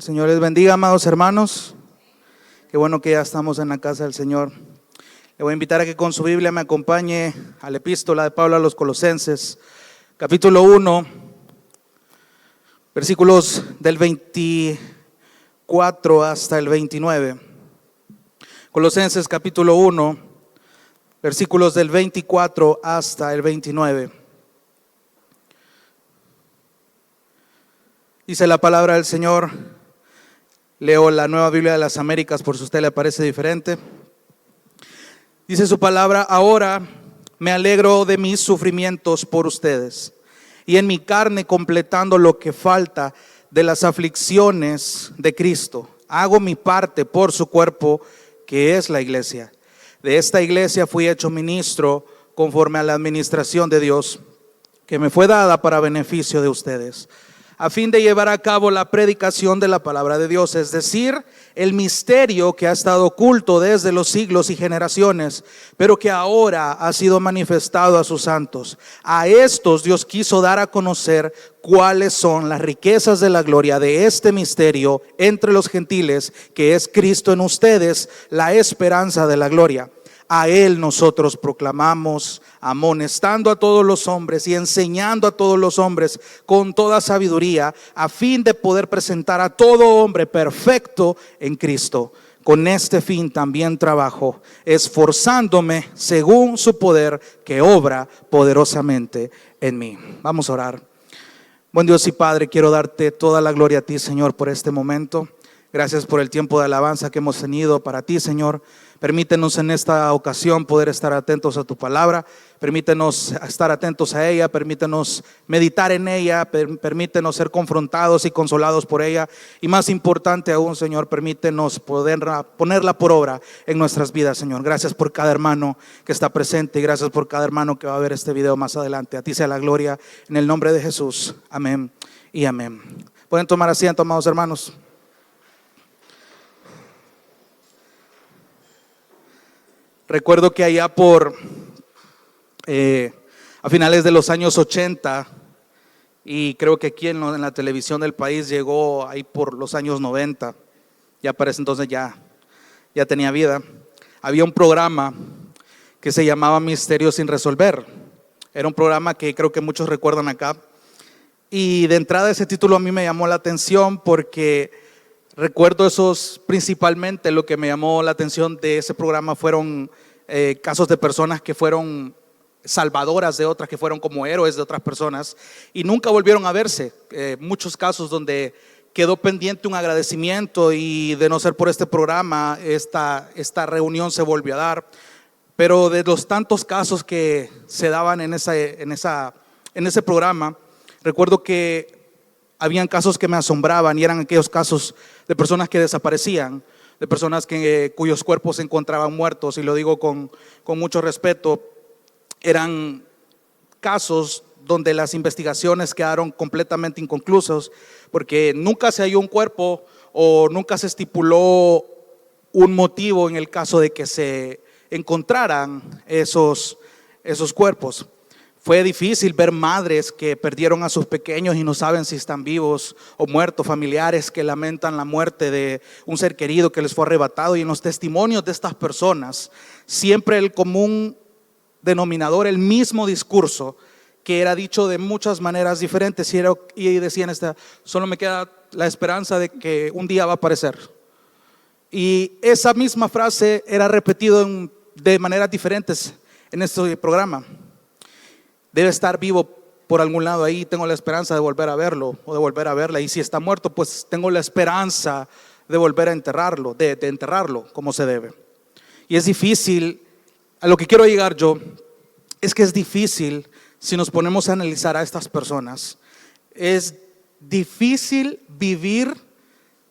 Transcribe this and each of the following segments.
El Señor les bendiga, amados hermanos. Qué bueno que ya estamos en la casa del Señor. Le voy a invitar a que con su Biblia me acompañe a la epístola de Pablo a los Colosenses, capítulo 1, versículos del 24 hasta el 29. Colosenses capítulo 1, versículos del 24 hasta el 29. Dice la palabra del Señor. Leo la Nueva Biblia de las Américas por si a usted le parece diferente. Dice su palabra: ahora me alegro de mis sufrimientos por ustedes, y en mi carne completando lo que falta de las aflicciones de Cristo, hago mi parte por su cuerpo, que es la iglesia. De esta iglesia fui hecho ministro conforme a la administración de Dios, que me fue dada para beneficio de ustedes, a fin de llevar a cabo la predicación de la palabra de Dios, es decir, el misterio que ha estado oculto desde los siglos y generaciones, pero que ahora ha sido manifestado a sus santos. A estos Dios quiso dar a conocer cuáles son las riquezas de la gloria de este misterio entre los gentiles, que es Cristo en ustedes, la esperanza de la gloria. A Él nosotros proclamamos, amonestando a todos los hombres y enseñando a todos los hombres con toda sabiduría, a fin de poder presentar a todo hombre perfecto en Cristo. Con este fin también trabajo, esforzándome según su poder que obra poderosamente en mí. Vamos a orar. Buen Dios y Padre, quiero darte toda la gloria a ti, Señor, por este momento. Gracias por el tiempo de alabanza que hemos tenido para ti, Señor. Permítenos en esta ocasión poder estar atentos a tu palabra. Permítenos estar atentos a ella. Permítenos meditar en ella. Permítenos ser confrontados y consolados por ella. Y más importante aún, Señor, permítenos ponerla por obra en nuestras vidas, Señor. Gracias por cada hermano que está presente y gracias por cada hermano que va a ver este video más adelante. A ti sea la gloria en el nombre de Jesús. Amén y amén. Pueden tomar asiento, amados hermanos. Recuerdo que allá a finales de los años 80, y creo que aquí en la televisión del país llegó ahí por los años 90, ya para ese entonces ya tenía vida, había un programa que se llamaba Misterios sin resolver. Era un programa que creo que muchos recuerdan acá, y de entrada ese título a mí me llamó la atención porque recuerdo principalmente lo que me llamó la atención de ese programa fueron casos de personas que fueron salvadoras de otras, que fueron como héroes de otras personas y nunca volvieron a verse. Muchos casos donde quedó pendiente un agradecimiento y de no ser por este programa, esta reunión se volvió a dar. Pero de los tantos casos que se daban en ese programa, recuerdo que habían casos que me asombraban y eran aquellos casos de personas que desaparecían, de personas cuyos cuerpos se encontraban muertos, y lo digo con mucho respeto. Eran casos donde las investigaciones quedaron completamente inconclusas porque nunca se halló un cuerpo o nunca se estipuló un motivo en el caso de que se encontraran esos cuerpos. Fue difícil ver madres que perdieron a sus pequeños y no saben si están vivos o muertos, familiares que lamentan la muerte de un ser querido que les fue arrebatado, y en los testimonios de estas personas siempre el común denominador, el mismo discurso que era dicho de muchas maneras diferentes, y decían: solo me queda la esperanza de que un día va a aparecer. Y esa misma frase era repetida de maneras diferentes en este programa. Debe estar vivo por algún lado ahí, tengo la esperanza de volver a verlo o de volver a verla, y si está muerto, pues tengo la esperanza de volver a enterrarlo, de enterrarlo como se debe. Y es difícil, a lo que quiero llegar yo, es que es difícil si nos ponemos a analizar a estas personas. Es difícil vivir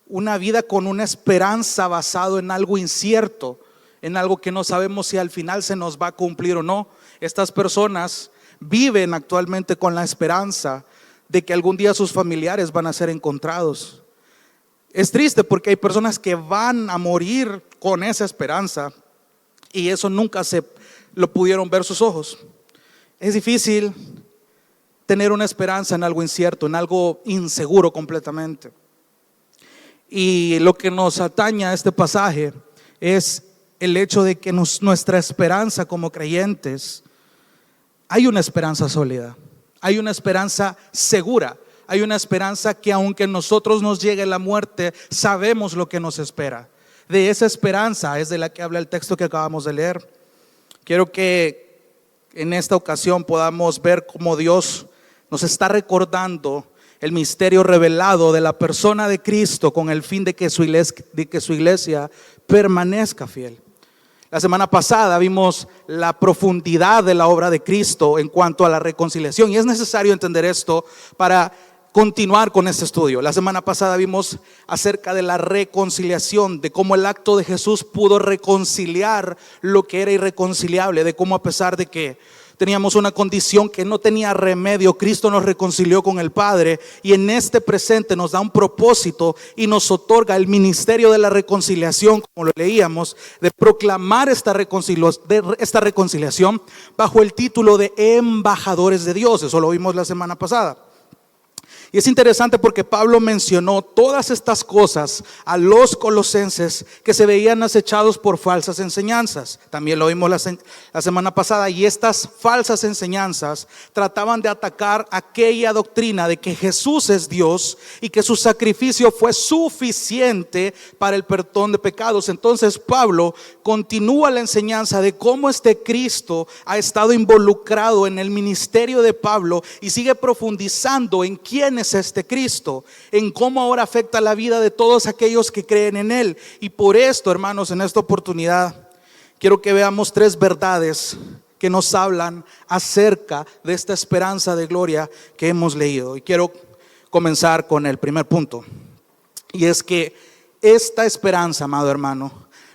una vida con una esperanza basado en algo incierto, en algo que no sabemos si al final se nos va a cumplir o no. Estas personas viven actualmente con la esperanza de que algún día sus familiares van a ser encontrados. Es triste porque hay personas que van a morir con esa esperanza y eso nunca lo pudieron ver sus ojos. Es difícil tener una esperanza en algo incierto, en algo inseguro completamente. Y lo que nos atañe a este pasaje es el hecho de que nuestra esperanza como creyentes, hay una esperanza sólida, hay una esperanza segura, hay una esperanza que aunque a nosotros nos llegue la muerte, sabemos lo que nos espera. De esa esperanza es de la que habla el texto que acabamos de leer. Quiero que en esta ocasión podamos ver cómo Dios nos está recordando el misterio revelado de la persona de Cristo con el fin de que su iglesia permanezca fiel. La semana pasada vimos la profundidad de la obra de Cristo en cuanto a la reconciliación, y es necesario entender esto para continuar con este estudio. La semana pasada vimos acerca de la reconciliación, de cómo el acto de Jesús pudo reconciliar lo que era irreconciliable, de cómo a pesar de que teníamos una condición que no tenía remedio, Cristo nos reconcilió con el Padre, y en este presente nos da un propósito y nos otorga el ministerio de la reconciliación, como lo leíamos, de proclamar esta reconciliación bajo el título de embajadores de Dios. Eso lo vimos la semana pasada. Y es interesante porque Pablo mencionó todas estas cosas a los colosenses que se veían acechados por falsas enseñanzas. También lo vimos la semana pasada, y estas falsas enseñanzas trataban de atacar aquella doctrina de que Jesús es Dios y que su sacrificio fue suficiente para el perdón de pecados. Entonces Pablo continúa la enseñanza de cómo este Cristo ha estado involucrado en el ministerio de Pablo, y sigue profundizando en quién es este Cristo, en cómo ahora afecta la vida de todos aquellos que creen en Él. Y por esto, hermanos, en esta oportunidad quiero que veamos tres verdades que nos hablan acerca de esta esperanza de gloria que hemos leído. Y quiero comenzar con el primer punto, y es que esta esperanza, amado hermano,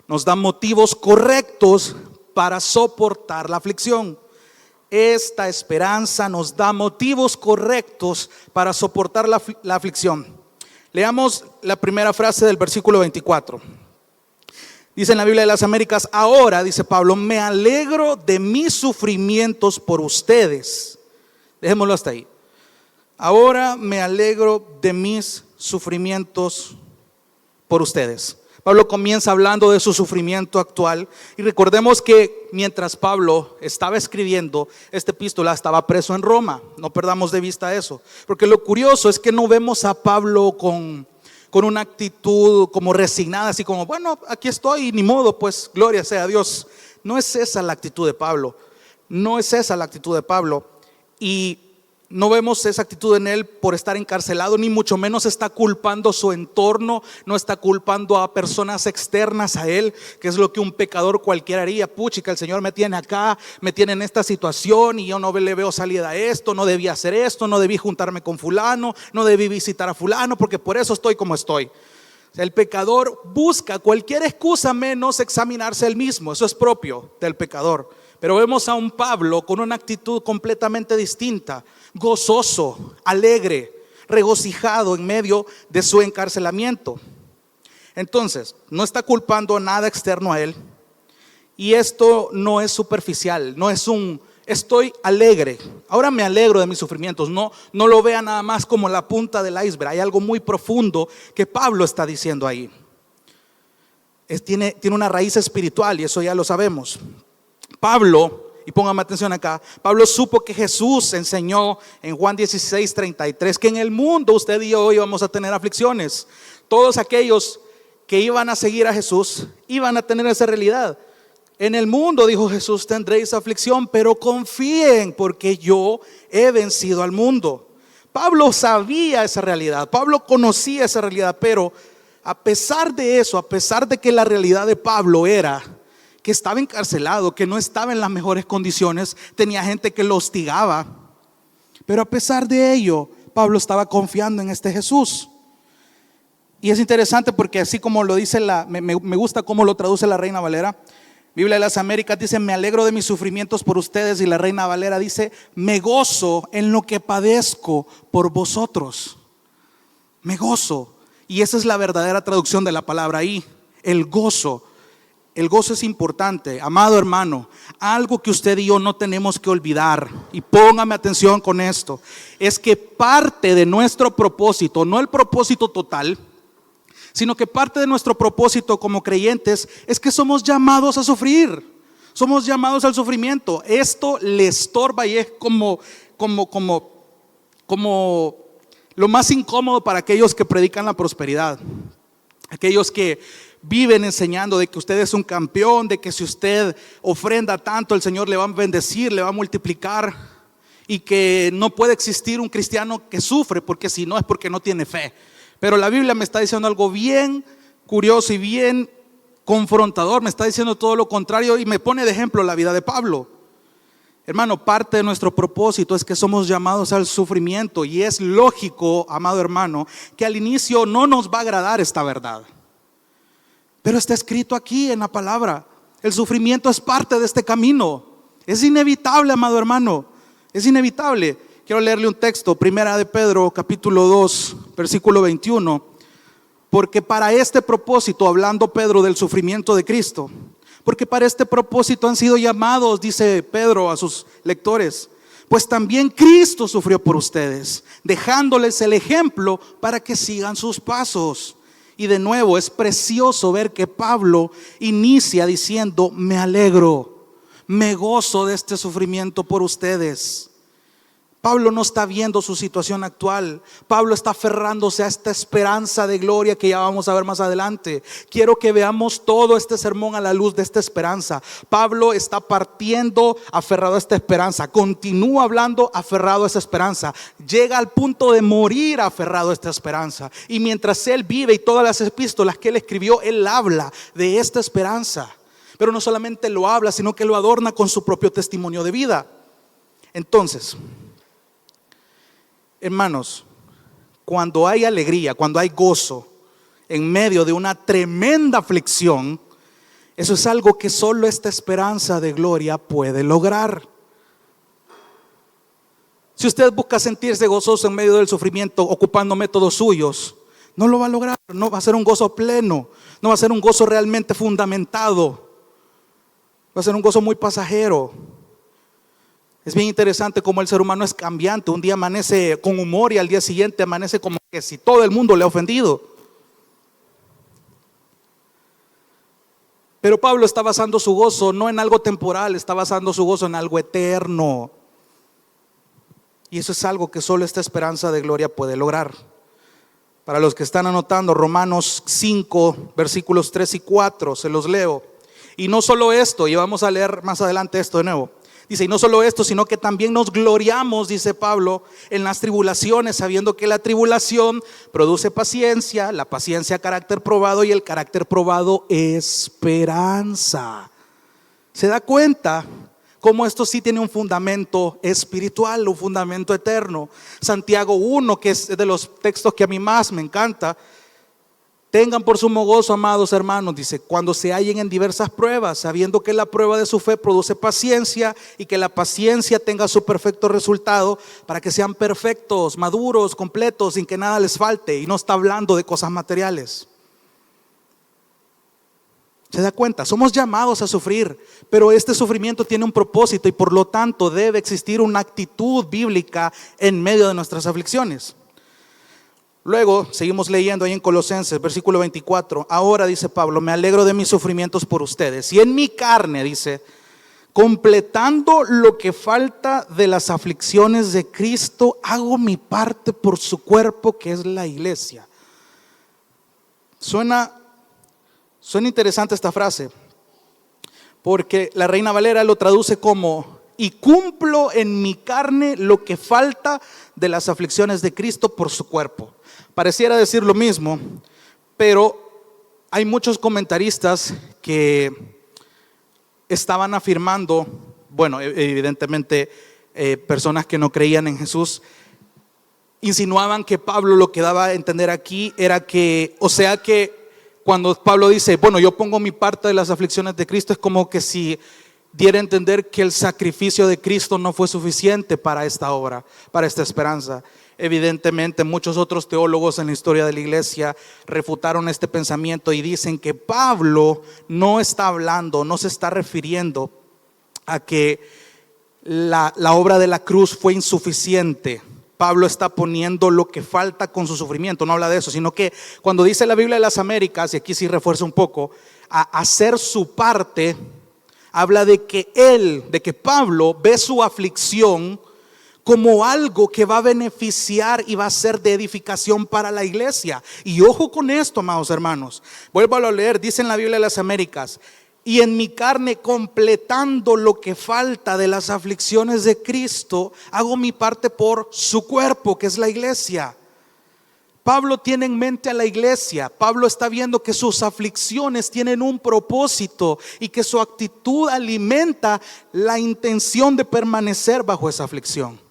nos da motivos correctos para soportar la aflicción. Esta esperanza nos da motivos correctos para soportar la aflicción. Leamos la primera frase del versículo 24. Dice en la Biblia de las Américas: ahora, dice Pablo, me alegro de mis sufrimientos por ustedes. Dejémoslo hasta ahí. Ahora me alegro de mis sufrimientos por ustedes. Pablo comienza hablando de su sufrimiento actual, y recordemos que mientras Pablo estaba escribiendo esta epístola estaba preso en Roma. No perdamos de vista eso, porque lo curioso es que no vemos a Pablo con una actitud como resignada, así como, bueno, aquí estoy, ni modo, pues gloria sea a Dios. No es esa la actitud de Pablo, no es esa la actitud de Pablo, y no vemos esa actitud en él por estar encarcelado, ni mucho menos está culpando su entorno, no está culpando a personas externas a él, que es lo que un pecador cualquiera haría. Puchica, el Señor me tiene acá, me tiene en esta situación y yo no le veo salida a esto, no debí hacer esto, no debí juntarme con fulano, no debí visitar a fulano, porque por eso estoy como estoy. El pecador busca cualquier excusa menos examinarse él mismo. Eso es propio del pecador. Pero vemos a un Pablo con una actitud completamente distinta, gozoso, alegre, regocijado en medio de su encarcelamiento. Entonces, no está culpando nada externo a él. Y esto no es superficial, no es un estoy alegre, ahora me alegro de mis sufrimientos. No lo vea nada más como la punta del iceberg. Hay algo muy profundo que Pablo está diciendo ahí. Tiene una raíz espiritual, y eso ya lo sabemos. Pablo, y póngame atención acá, Pablo supo que Jesús enseñó en Juan 16:33 que en el mundo usted y yo íbamos a tener aflicciones. Todos aquellos que iban a seguir a Jesús iban a tener esa realidad. En el mundo, dijo Jesús, tendréis aflicción, pero confíen, porque yo he vencido al mundo. Pablo sabía esa realidad, Pablo conocía esa realidad, pero a pesar de eso, a pesar de que la realidad de Pablo era que estaba encarcelado, que no estaba en las mejores condiciones, tenía gente que lo hostigaba, pero a pesar de ello, Pablo estaba confiando en este Jesús. Y es interesante porque así como lo dice me gusta cómo lo traduce la Reina Valera. Biblia de las Américas dice: me alegro de mis sufrimientos por ustedes, y la Reina Valera dice: me gozo en lo que padezco por vosotros. Me gozo. Y esa es la verdadera traducción de la palabra ahí, el gozo. El gozo es importante, amado hermano. Algo que usted y yo no tenemos que olvidar, y póngame atención con esto, es que parte de nuestro propósito, no el propósito total, sino que parte de nuestro propósito como creyentes es que somos llamados a sufrir, somos llamados al sufrimiento. Esto le estorba y es como lo más incómodo para aquellos que predican la prosperidad, aquellos que viven enseñando de que usted es un campeón, de que si usted ofrenda tanto el Señor le va a bendecir, le va a multiplicar, y que no puede existir un cristiano que sufre, porque si no es porque no tiene fe. Pero la Biblia me está diciendo algo bien curioso y bien confrontador, me está diciendo todo lo contrario y me pone de ejemplo la vida de Pablo. Hermano, parte de nuestro propósito es que somos llamados al sufrimiento, y es lógico, amado hermano, que al inicio no nos va a agradar esta verdad, pero está escrito aquí en la palabra. El sufrimiento es parte de este camino, es inevitable, amado hermano, es inevitable. Quiero leerle un texto, Primera de Pedro, capítulo 2, versículo 21. Porque para este propósito, hablando Pedro del sufrimiento de Cristo, porque para este propósito han sido llamados, dice Pedro a sus lectores, pues también Cristo sufrió por ustedes, dejándoles el ejemplo para que sigan sus pasos. Y de nuevo es precioso ver que Pablo inicia diciendo: me alegro, me gozo de este sufrimiento por ustedes. Pablo no está viendo su situación actual. Pablo está aferrándose a esta esperanza de gloria que ya vamos a ver más adelante. Quiero que veamos todo este sermón a la luz de esta esperanza. Pablo está partiendo aferrado a esta esperanza. Continúa hablando aferrado a esa esperanza. Llega al punto de morir aferrado a esta esperanza. Y mientras él vive, y todas las epístolas que él escribió, él habla de esta esperanza. Pero no solamente lo habla, sino que lo adorna con su propio testimonio de vida. Entonces, hermanos, cuando hay alegría, cuando hay gozo en medio de una tremenda aflicción, eso es algo que solo esta esperanza de gloria puede lograr. Si usted busca sentirse gozoso en medio del sufrimiento ocupando métodos suyos, no lo va a lograr. No va a ser un gozo pleno, no va a ser un gozo realmente fundamentado, va a ser un gozo muy pasajero. Es bien interesante cómo el ser humano es cambiante. Un día amanece con humor y al día siguiente amanece como que si todo el mundo le ha ofendido. Pero Pablo está basando su gozo no en algo temporal, está basando su gozo en algo eterno. Y eso es algo que solo esta esperanza de gloria puede lograr. Para los que están anotando, Romanos 5, versículos 3 y 4, se los leo. Y no solo esto, y vamos a leer más adelante esto de nuevo. Dice, y no solo esto, sino que también nos gloriamos, dice Pablo, en las tribulaciones, sabiendo que la tribulación produce paciencia, la paciencia carácter probado, y el carácter probado esperanza. ¿Se da cuenta cómo esto sí tiene un fundamento espiritual, un fundamento eterno? Santiago 1, que es de los textos que a mí más me encanta: tengan por sumo gozo, amados hermanos, dice, cuando se hallen en diversas pruebas, sabiendo que la prueba de su fe produce paciencia, y que la paciencia tenga su perfecto resultado, para que sean perfectos, maduros, completos, sin que nada les falte. Y no está hablando de cosas materiales. ¿Se da cuenta? Somos llamados a sufrir, pero este sufrimiento tiene un propósito, y por lo tanto debe existir una actitud bíblica en medio de nuestras aflicciones. Luego seguimos leyendo ahí en Colosenses, versículo 24. Ahora, dice Pablo, me alegro de mis sufrimientos por ustedes, y en mi carne, dice, completando lo que falta de las aflicciones de Cristo, hago mi parte por su cuerpo, que es la iglesia. Suena interesante esta frase, porque la Reina Valera lo traduce como: y cumplo en mi carne lo que falta de las aflicciones de Cristo por su cuerpo. Pareciera decir lo mismo, pero hay muchos comentaristas que estaban afirmando, bueno, evidentemente personas que no creían en Jesús, insinuaban que Pablo lo que daba a entender aquí era que, o sea que cuando Pablo dice, bueno, yo pongo mi parte de las aflicciones de Cristo, es como que si diera a entender que el sacrificio de Cristo no fue suficiente para esta obra, para esta esperanza. Evidentemente muchos otros teólogos en la historia de la iglesia refutaron este pensamiento y dicen que Pablo no está hablando, no se está refiriendo a que la obra de la cruz fue insuficiente Pablo está poniendo lo que falta con su sufrimiento. No habla de eso, sino que cuando dice la Biblia de las Américas, y aquí sí refuerza un poco, a hacer su parte, habla de que Pablo ve su aflicción como algo que va a beneficiar y va a ser de edificación para la iglesia. Y ojo con esto, amados hermanos. Vuelvo a leer, dice en la Biblia de las Américas: y en mi carne, completando lo que falta de las aflicciones de Cristo, hago mi parte por su cuerpo, que es la iglesia. Pablo tiene en mente a la iglesia. Pablo está viendo que sus aflicciones tienen un propósito y que su actitud alimenta la intención de permanecer bajo esa aflicción.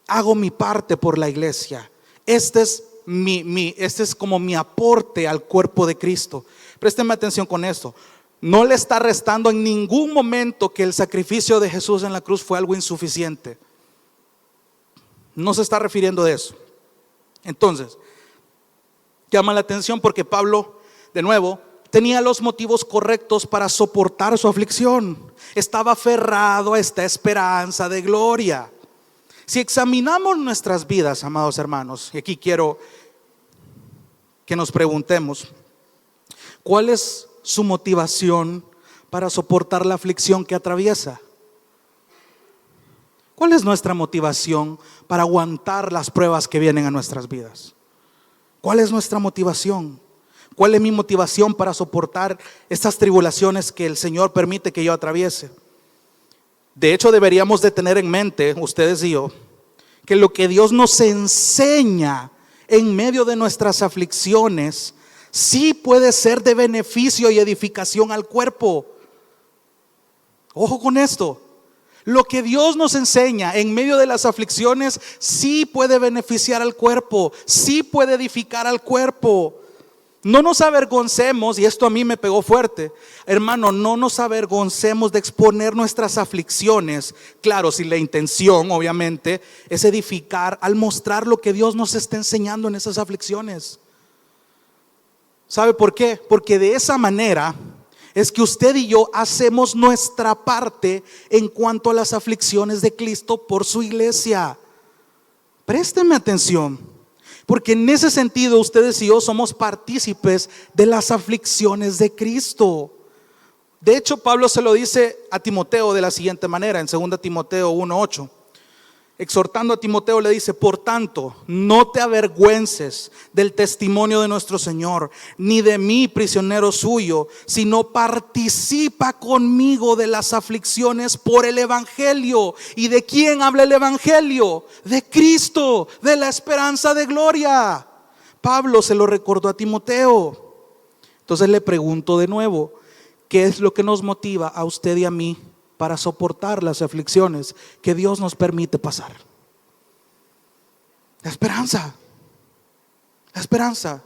Hago mi parte por la iglesia. Este es como mi aporte al cuerpo de Cristo. Présteme atención con esto. No le está restando en ningún momento que el sacrificio de Jesús en la cruz fue algo insuficiente. No se está refiriendo a eso. Entonces, llama la atención porque Pablo, de nuevo, tenía los motivos correctos para soportar su aflicción. Estaba aferrado a esta esperanza de gloria. Si examinamos nuestras vidas, amados hermanos, y aquí quiero que nos preguntemos, ¿cuál es su motivación para soportar la aflicción que atraviesa? ¿Cuál es nuestra motivación para aguantar las pruebas que vienen a nuestras vidas? ¿Cuál es nuestra motivación? ¿Cuál es mi motivación para soportar estas tribulaciones que el Señor permite que yo atraviese? De hecho, deberíamos de tener en mente, ustedes y yo, que lo que Dios nos enseña en medio de nuestras aflicciones sí puede ser de beneficio y edificación al cuerpo. Ojo con esto. Lo que Dios nos enseña en medio de las aflicciones sí puede beneficiar al cuerpo, sí puede edificar al cuerpo. No nos avergoncemos, y esto a mí me pegó fuerte, hermano, no nos avergoncemos de exponer nuestras aflicciones. Claro, si la intención obviamente es edificar al mostrar lo que Dios nos está enseñando en esas aflicciones. ¿Sabe por qué? Porque de esa manera es que usted y yo hacemos nuestra parte en cuanto a las aflicciones de Cristo por su iglesia. Présteme atención. Porque en ese sentido ustedes y yo somos partícipes de las aflicciones de Cristo. De hecho, Pablo se lo dice a Timoteo de la siguiente manera, en 2 Timoteo 1:8. Exhortando a Timoteo le dice: por tanto, no te avergüences del testimonio de nuestro Señor, ni de mí, prisionero suyo, sino participa conmigo de las aflicciones por el evangelio. ¿Y de quién habla el evangelio? De Cristo, de la esperanza de gloria. Pablo se lo recordó a Timoteo. Entonces le pregunto de nuevo, ¿qué es lo que nos motiva a usted y a mí para soportar las aflicciones que Dios nos permite pasar? La esperanza. La esperanza.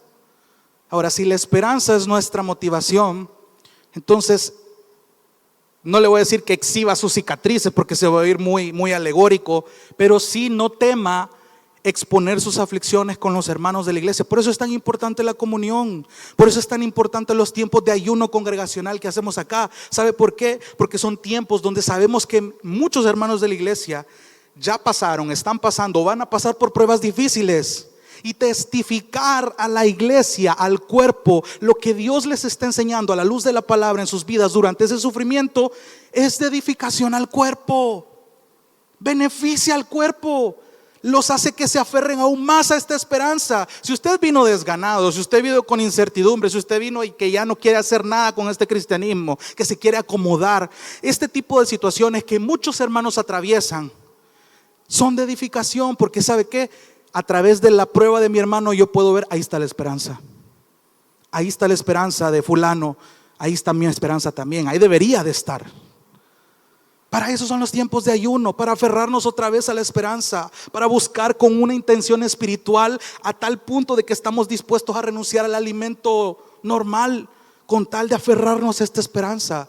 Ahora, si la esperanza es nuestra motivación, entonces no le voy a decir que exhiba sus cicatrices porque se va a oír muy alegórico, pero sí no tema exponer sus aflicciones con los hermanos de la iglesia. Por eso es tan importante la comunión. Por eso es tan importante los tiempos de ayuno congregacional que hacemos acá. ¿Sabe por qué? Porque son tiempos donde sabemos que muchos hermanos de la iglesia ya pasaron, están pasando, van a pasar por pruebas difíciles. Y testificar a la iglesia, al cuerpo, lo que Dios les está enseñando a la luz de la palabra en sus vidas durante ese sufrimiento, es de edificación al cuerpo. Beneficia al cuerpo. Los hace que se aferren aún más a esta esperanza. Si usted vino desganado, si usted vino con incertidumbre, si usted vino y que ya no quiere hacer nada con este cristianismo, que se quiere acomodar, este tipo de situaciones que muchos hermanos atraviesan son de edificación, porque ¿sabe qué? A través de la prueba de mi hermano yo puedo ver, ahí está la esperanza. Ahí está la esperanza de fulano, ahí está mi esperanza también, ahí debería de estar. Para eso son los tiempos de ayuno, para aferrarnos otra vez a la esperanza, para buscar con una intención espiritual a tal punto de que estamos dispuestos a renunciar al alimento normal con tal de aferrarnos a esta esperanza.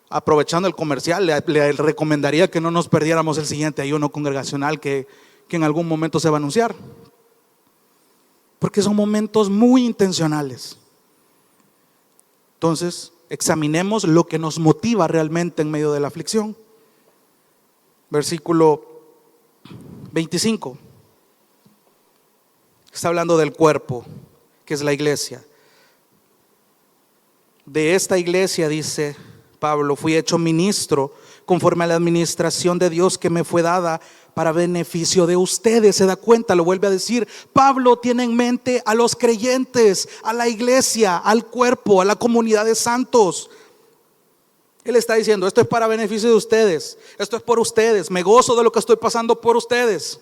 Aprovechando el comercial, le recomendaría que no nos perdiéramos el siguiente ayuno congregacional que en algún momento se va a anunciar, porque son momentos muy intencionales. Entonces, examinemos lo que nos motiva realmente en medio de la aflicción. Versículo 25. Está hablando del cuerpo, que es la iglesia. De esta iglesia, dice Pablo, fui hecho ministro conforme a la administración de Dios que me fue dada para beneficio de ustedes. Se da cuenta, lo vuelve a decir. Pablo tiene en mente a los creyentes, a la iglesia, al cuerpo, a la comunidad de santos. Él está diciendo, esto es para beneficio de ustedes, esto es por ustedes, me gozo de lo que estoy pasando por ustedes.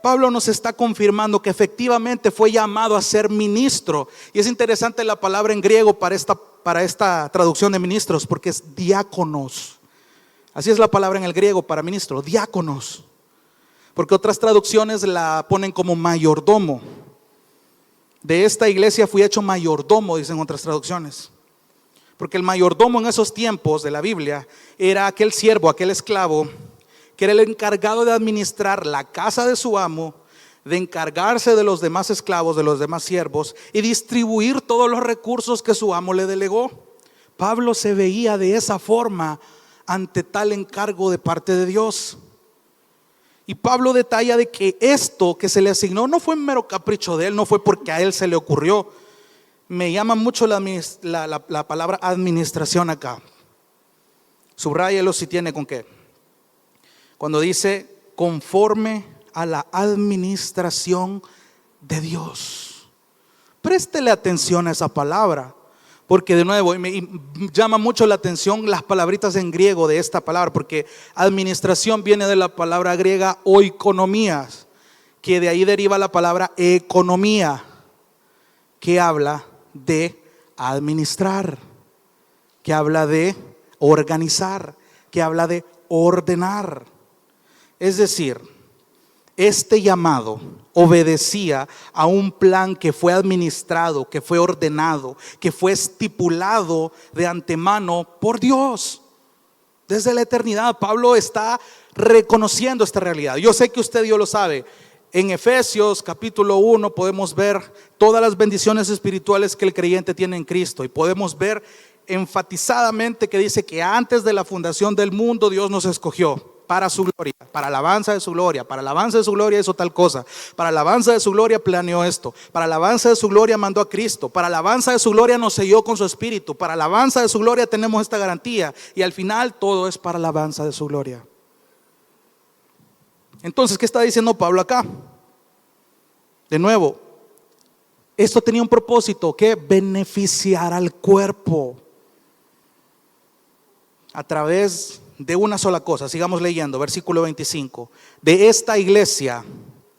Pablo nos está confirmando que efectivamente fue llamado a ser ministro. Y es interesante la palabra en griego para esta traducción de ministros, porque es diáconos. Así es la palabra en el griego para ministro, diáconos. Porque otras traducciones la ponen como mayordomo. De esta iglesia fui hecho mayordomo, dicen otras traducciones. Porque el mayordomo en esos tiempos de la Biblia era aquel siervo, aquel esclavo que era el encargado de administrar la casa de su amo, de encargarse de los demás esclavos, de los demás siervos y distribuir todos los recursos que su amo le delegó. Pablo se veía de esa forma ante tal encargo de parte de Dios. Y Pablo detalla de que esto que se le asignó no fue un mero capricho de él, no fue porque a él se le ocurrió. Me llama mucho la palabra administración acá. Subráyelo si tiene con qué. Cuando dice conforme a la administración de Dios. Préstele atención a esa palabra, porque de nuevo me llama mucho la atención las palabritas en griego de esta palabra, porque administración viene de la palabra griega oikonomías, que de ahí deriva la palabra economía, que habla de administrar, que habla de organizar, que habla de ordenar. Es decir, este llamado obedecía a un plan que fue administrado, que fue ordenado, que fue estipulado de antemano por Dios. Desde la eternidad, Pablo está reconociendo esta realidad. Yo sé que usted y yo lo sabe. En Efesios capítulo 1 podemos ver todas las bendiciones espirituales que el creyente tiene en Cristo. Y podemos ver enfatizadamente que dice que antes de la fundación del mundo Dios nos escogió para su gloria, para alabanza de su gloria. Para alabanza de su gloria hizo tal cosa. Para alabanza de su gloria planeó esto. Para alabanza de su gloria mandó a Cristo. Para alabanza de su gloria nos selló con su espíritu. Para alabanza de su gloria tenemos esta garantía. Y al final todo es para alabanza de su gloria. Entonces, ¿qué está diciendo Pablo acá? De nuevo, esto tenía un propósito, que beneficiar al cuerpo a través de una sola cosa. Sigamos leyendo, versículo 25. De esta iglesia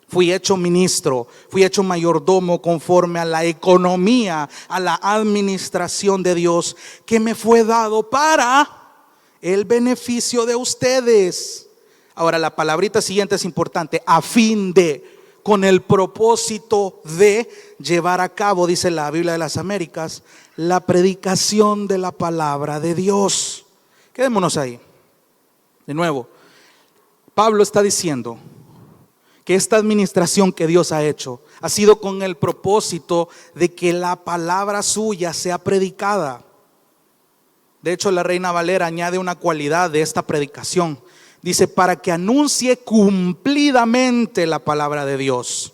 fui hecho ministro, fui hecho mayordomo conforme a la economía, a la administración de Dios que me fue dado para el beneficio de ustedes. Ahora la palabrita siguiente es importante, a fin de, con el propósito de llevar a cabo, dice la Biblia de las Américas, la predicación de la palabra de Dios. Quedémonos ahí. De nuevo, Pablo está diciendo que esta administración que Dios ha hecho ha sido con el propósito de que la palabra suya sea predicada. De hecho, la Reina Valera añade una cualidad de esta predicación. Dice, para que anuncie cumplidamente la palabra de Dios.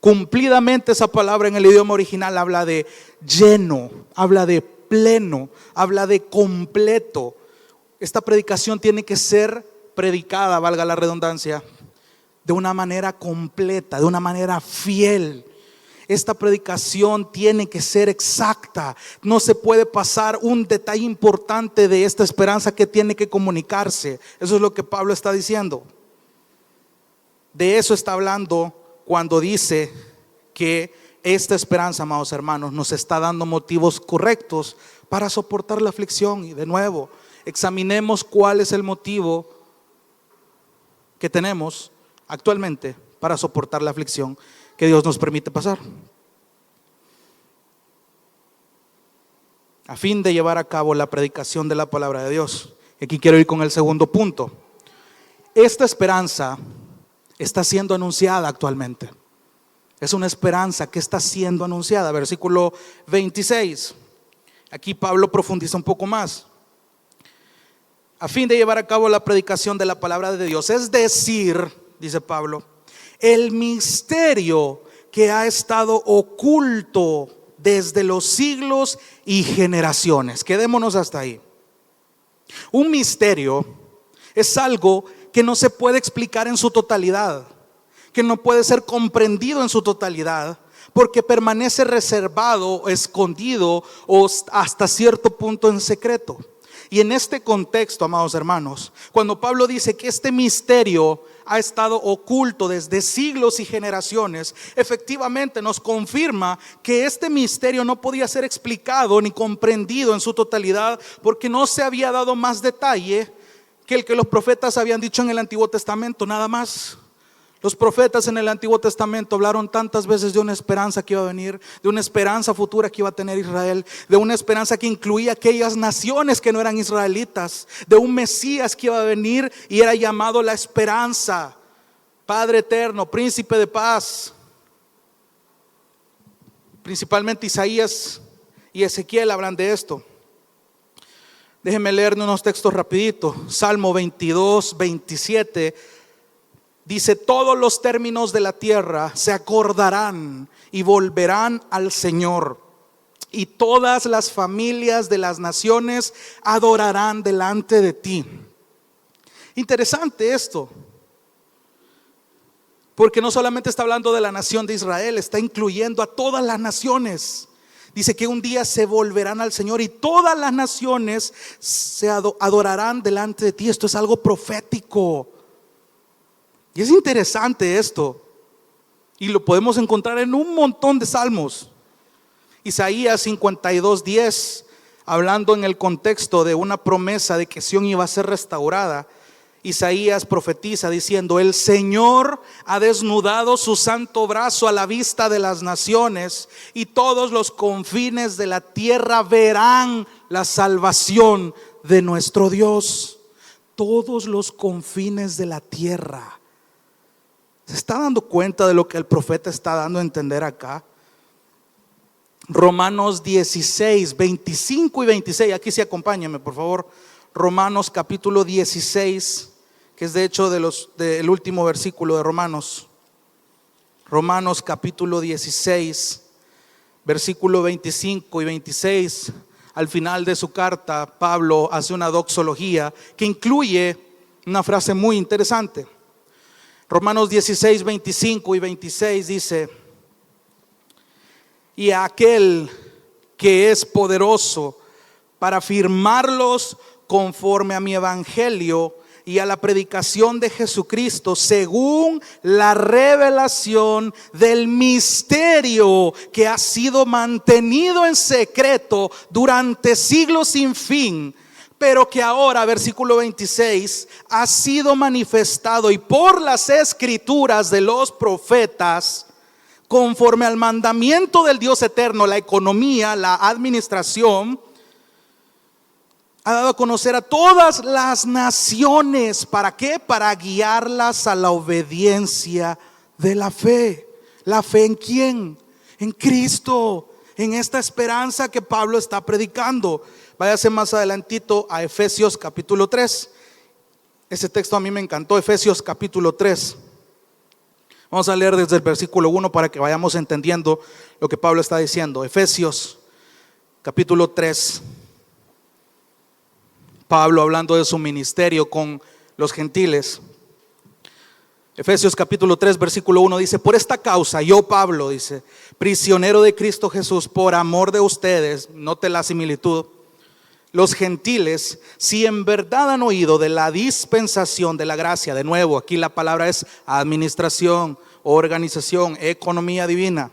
Cumplidamente, esa palabra en el idioma original habla de lleno, habla de pleno, habla de completo. Esta predicación tiene que ser predicada, valga la redundancia, de una manera completa, de una manera fiel. Esta predicación tiene que ser exacta. No se puede pasar un detalle importante de esta esperanza que tiene que comunicarse. Eso es lo que Pablo está diciendo. De eso está hablando cuando dice que esta esperanza, amados hermanos, nos está dando motivos correctos para soportar la aflicción. Y de nuevo, examinemos cuál es el motivo que tenemos actualmente para soportar la aflicción que Dios nos permite pasar, a fin de llevar a cabo la predicación de la palabra de Dios. Aquí quiero ir con el segundo punto. Esta esperanza está siendo anunciada actualmente. Es una esperanza que está siendo anunciada. Versículo 26. Aquí Pablo profundiza un poco más. A fin de llevar a cabo la predicación de la palabra de Dios, es decir, dice Pablo, el misterio que ha estado oculto desde los siglos y generaciones. Quedémonos hasta ahí. Un misterio es algo que no se puede explicar en su totalidad, que no puede ser comprendido en su totalidad, porque permanece reservado, escondido o hasta cierto punto en secreto. Y en este contexto, amados hermanos, cuando Pablo dice que este misterio ha estado oculto desde siglos y generaciones, efectivamente nos confirma que este misterio no podía ser explicado ni comprendido en su totalidad, porque no se había dado más detalle que el que los profetas habían dicho en el Antiguo Testamento, nada más. Los profetas en el Antiguo Testamento hablaron tantas veces de una esperanza que iba a venir, de una esperanza futura que iba a tener Israel, de una esperanza que incluía aquellas naciones que no eran israelitas, de un Mesías que iba a venir y era llamado la esperanza, Padre eterno, príncipe de paz. Principalmente Isaías y Ezequiel hablan de esto. Déjenme leer unos textos rapidito. Salmo 22, 27 dice: todos los términos de la tierra se acordarán y volverán al Señor, y todas las familias de las naciones adorarán delante de ti. Interesante esto, porque no solamente está hablando de la nación de Israel, está incluyendo a todas las naciones. Dice que un día se volverán al Señor y todas las naciones se adorarán delante de ti. Esto es algo profético. Y es interesante esto, y lo podemos encontrar en un montón de salmos. Isaías 52:10, hablando en el contexto de una promesa de que Sión iba a ser restaurada, Isaías profetiza diciendo: el Señor ha desnudado su santo brazo a la vista de las naciones, y todos los confines de la tierra verán la salvación de nuestro Dios. Todos los confines de la tierra. ¿Se está dando cuenta de lo que el profeta está dando a entender acá? Romanos 16, 25 y 26. Aquí sí, acompáñenme por favor. Romanos capítulo 16, que es de hecho del último versículo de Romanos. Romanos capítulo 16, versículo 25 y 26. Al final de su carta, Pablo hace una doxología que incluye una frase muy interesante. Romanos 16, 25 y 26 dice: y a aquel que es poderoso para firmarlos conforme a mi evangelio y a la predicación de Jesucristo, según la revelación del misterio que ha sido mantenido en secreto durante siglos sin fin, pero que ahora, versículo 26, ha sido manifestado y por las escrituras de los profetas, conforme al mandamiento del Dios eterno, la economía, la administración, ha dado a conocer a todas las naciones. ¿Para qué? Para guiarlas a la obediencia de la fe. ¿La fe en quién? En Cristo, en esta esperanza que Pablo está predicando. Váyase más adelantito a Efesios capítulo 3. Ese texto a mí me encantó, Efesios capítulo 3. Vamos a leer desde el versículo 1 para que vayamos entendiendo lo que Pablo está diciendo. Efesios capítulo 3. Pablo hablando de su ministerio con los gentiles. Efesios capítulo 3 versículo 1 dice: por esta causa yo, Pablo, dice, prisionero de Cristo Jesús, por amor de ustedes, note la similitud, los gentiles, si en verdad han oído de la dispensación de la gracia, de nuevo aquí la palabra es administración, organización, economía divina.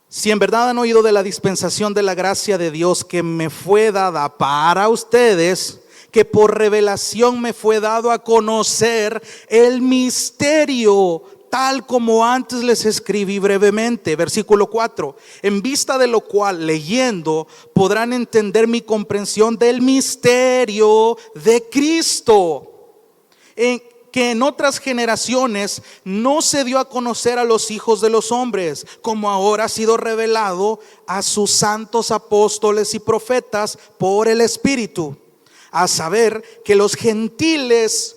Si en verdad han oído de la dispensación de la gracia de Dios que me fue dada para ustedes, que por revelación me fue dado a conocer el misterio, tal como antes les escribí brevemente. Versículo 4: en vista de lo cual, leyendo, podrán entender mi comprensión del misterio de Cristo, que en otras generaciones no se dio a conocer a los hijos de los hombres, como ahora ha sido revelado a sus santos apóstoles y profetas por el Espíritu, a saber que los gentiles,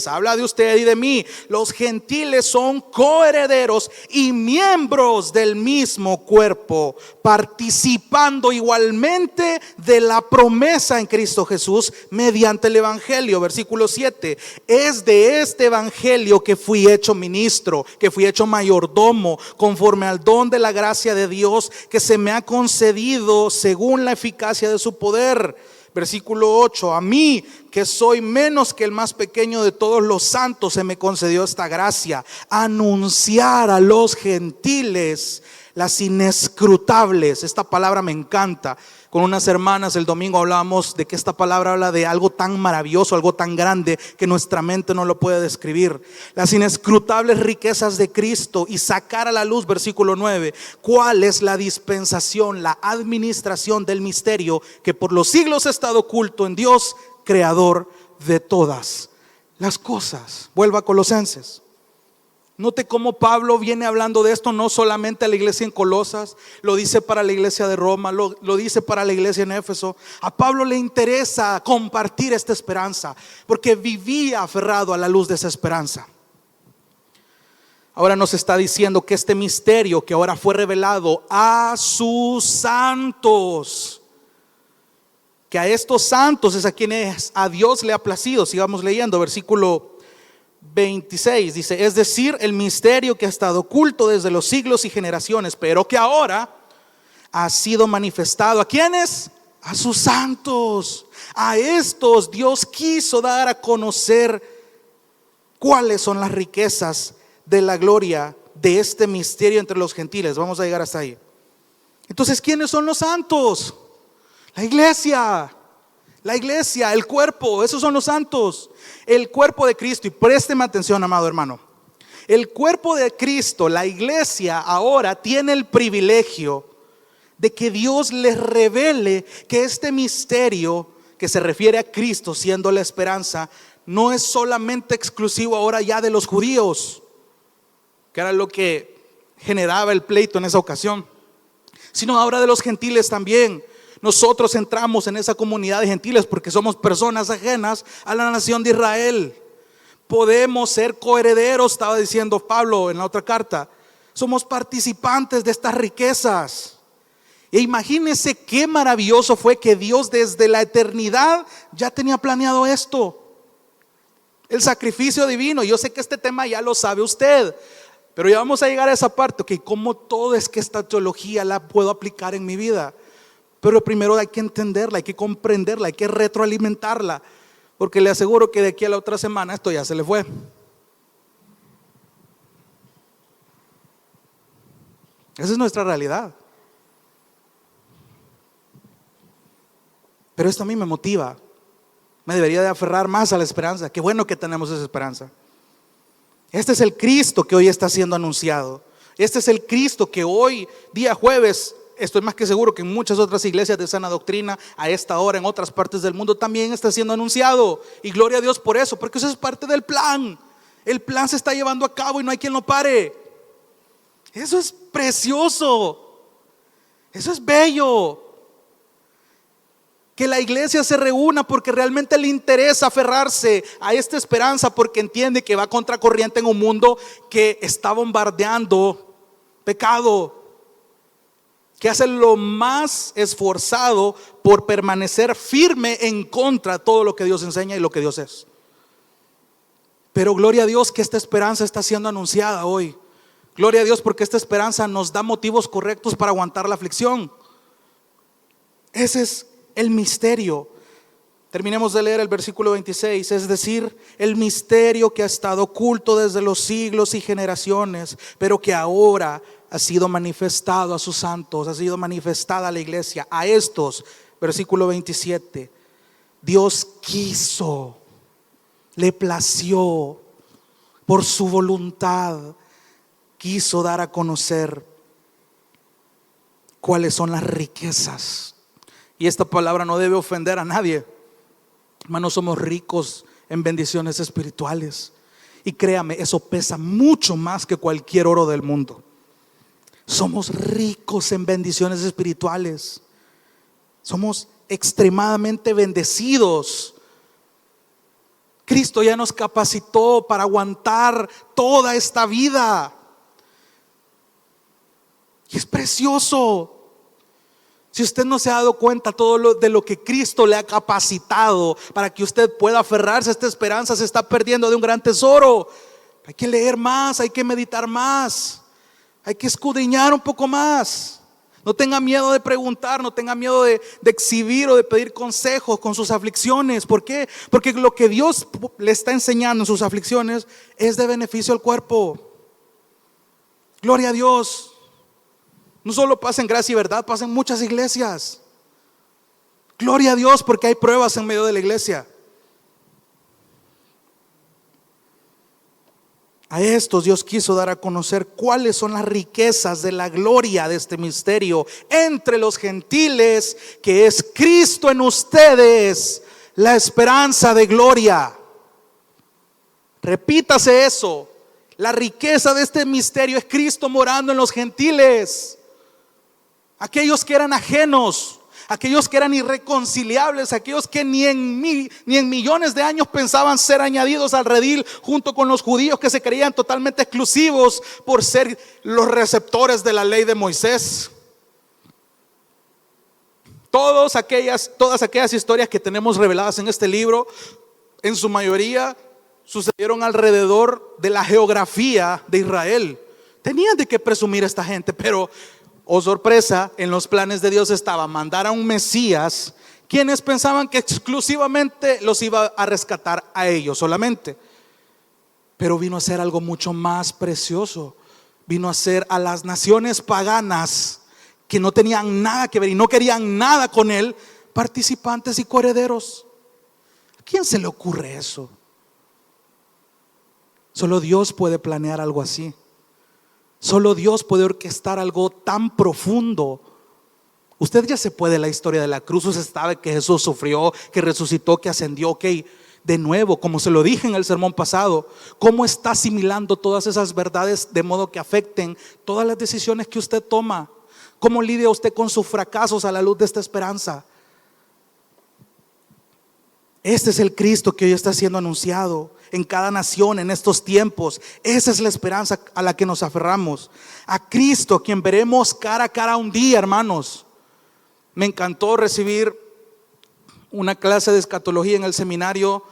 habla de usted y de mí, los gentiles son coherederos y miembros del mismo cuerpo, participando igualmente de la promesa en Cristo Jesús mediante el evangelio. Versículo 7, es de este evangelio que fui hecho ministro, que fui hecho mayordomo, conforme al don de la gracia de Dios que se me ha concedido según la eficacia de su poder. Versículo 8, a mí que soy menos que el más pequeño de todos los santos, se me concedió esta gracia: anunciar a los gentiles las inescrutables. Esta palabra me encanta. Con unas hermanas el domingo hablábamos de que esta palabra habla de algo tan maravilloso, algo tan grande que nuestra mente no lo puede describir. Las inescrutables riquezas de Cristo, y sacar a la luz, versículo 9, cuál es la dispensación, la administración del misterio que por los siglos ha estado oculto en Dios, creador de todas las cosas. Vuelva a Colosenses. Note cómo Pablo viene hablando de esto no solamente a la iglesia en Colosas, lo dice para la iglesia de Roma, lo dice para la iglesia en Éfeso. A Pablo le interesa compartir esta esperanza porque vivía aferrado a la luz de esa esperanza. Ahora nos está diciendo que este misterio que ahora fue revelado a sus santos, que a estos santos es a quienes a Dios le ha placido. Sigamos leyendo, versículo 26 dice, es decir, el misterio que ha estado oculto desde los siglos y generaciones, pero que ahora ha sido manifestado. ¿A quiénes? A sus santos. A estos Dios quiso dar a conocer cuáles son las riquezas de la gloria de este misterio entre los gentiles. Vamos a llegar hasta ahí. Entonces, ¿quiénes son los santos? La iglesia, el cuerpo, esos son los santos. El cuerpo de Cristo, y présteme atención, amado hermano. El cuerpo de Cristo, la iglesia, ahora tiene el privilegio de que Dios les revele que este misterio que se refiere a Cristo siendo la esperanza, no es solamente exclusivo ahora ya de los judíos, que era lo que generaba el pleito en esa ocasión, sino ahora de los gentiles también. Nosotros entramos en esa comunidad de gentiles porque somos personas ajenas a la nación de Israel. Podemos ser coherederos, estaba diciendo Pablo en la otra carta. Somos participantes de estas riquezas. E imagínense qué maravilloso fue que Dios desde la eternidad ya tenía planeado esto. El sacrificio divino. Yo sé que este tema ya lo sabe usted, pero ya vamos a llegar a esa parte. Ok, ¿cómo todo es que esta teología la puedo aplicar en mi vida? Pero primero hay que entenderla, hay que comprenderla, hay que retroalimentarla, porque le aseguro que de aquí a la otra semana esto ya se le fue. Esa es nuestra realidad. Pero esto a mí me motiva, me debería de aferrar más a la esperanza. Qué bueno que tenemos esa esperanza. Este es el Cristo que hoy está siendo anunciado. Este es el Cristo que hoy, día jueves, estoy más que seguro que en muchas otras iglesias de sana doctrina a esta hora en otras partes del mundo también está siendo anunciado. Y gloria a Dios por eso, porque eso es parte del plan. El plan se está llevando a cabo y no hay quien lo pare. Eso es precioso. Eso es bello. Que la iglesia se reúna porque realmente le interesa aferrarse a esta esperanza, porque entiende que va contracorriente en un mundo que está bombardeando pecado, que hace lo más esforzado por permanecer firme en contra de todo lo que Dios enseña y lo que Dios es. Pero gloria a Dios que esta esperanza está siendo anunciada hoy. Gloria a Dios porque esta esperanza nos da motivos correctos para aguantar la aflicción. Ese es el misterio. Terminemos de leer el versículo 26, es decir, el misterio que ha estado oculto desde los siglos y generaciones, pero que ahora ha sido manifestado a sus santos, ha sido manifestada a la iglesia, a estos. Versículo 27, Dios quiso, le plació, por su voluntad, quiso dar a conocer cuáles son las riquezas. Y esta palabra no debe ofender a nadie. Hermanos, somos ricos en bendiciones espirituales. Y créame, eso pesa mucho más que cualquier oro del mundo. Somos ricos en bendiciones espirituales. Somos extremadamente bendecidos. Cristo ya nos capacitó para aguantar toda esta vida. Y es precioso. Si usted no se ha dado cuenta de lo que Cristo le ha capacitado para que usted pueda aferrarse a esta esperanza, se está perdiendo de un gran tesoro. Hay que leer más, hay que meditar más, hay que escudriñar un poco más. No tenga miedo de preguntar, no tenga miedo de exhibir o de pedir consejos con sus aflicciones. ¿Por qué? Porque lo que Dios le está enseñando en sus aflicciones es de beneficio al cuerpo. Gloria a Dios. No solo pasa en Gracia y Verdad, pasa en muchas iglesias. Gloria a Dios, porque hay pruebas en medio de la iglesia. A estos Dios quiso dar a conocer cuáles son las riquezas de la gloria de este misterio entre los gentiles, que es Cristo en ustedes, la esperanza de gloria. Repítase eso. La riqueza de este misterio es Cristo morando en los gentiles. Aquellos que eran ajenos, aquellos que eran irreconciliables, aquellos que ni en millones de años pensaban ser añadidos al redil junto con los judíos que se creían totalmente exclusivos por ser los receptores de la ley de Moisés. Todas aquellas historias que tenemos reveladas en este libro, en su mayoría sucedieron alrededor de la geografía de Israel. Tenían de qué presumir esta gente, pero oh sorpresa, en los planes de Dios estaba mandar a un Mesías, quienes pensaban que exclusivamente los iba a rescatar a ellos solamente. Pero vino a ser algo mucho más precioso. Vino a ser a las naciones paganas que no tenían nada que ver y no querían nada con él, participantes y coherederos. ¿A quién se le ocurre eso? Solo Dios puede planear algo así. Solo Dios puede orquestar algo tan profundo. Usted ya se puede la historia de la cruz. Usted sabe que Jesús sufrió, que resucitó, que ascendió. Ok, de nuevo, como se lo dije en el sermón pasado, ¿cómo está asimilando todas esas verdades de modo que afecten todas las decisiones que usted toma? ¿Cómo lidia usted con sus fracasos a la luz de esta esperanza? Este es el Cristo que hoy está siendo anunciado en cada nación en estos tiempos. Esa es la esperanza a la que nos aferramos. A Cristo, quien veremos cara a cara un día, hermanos. Me encantó recibir una clase de escatología en el seminario,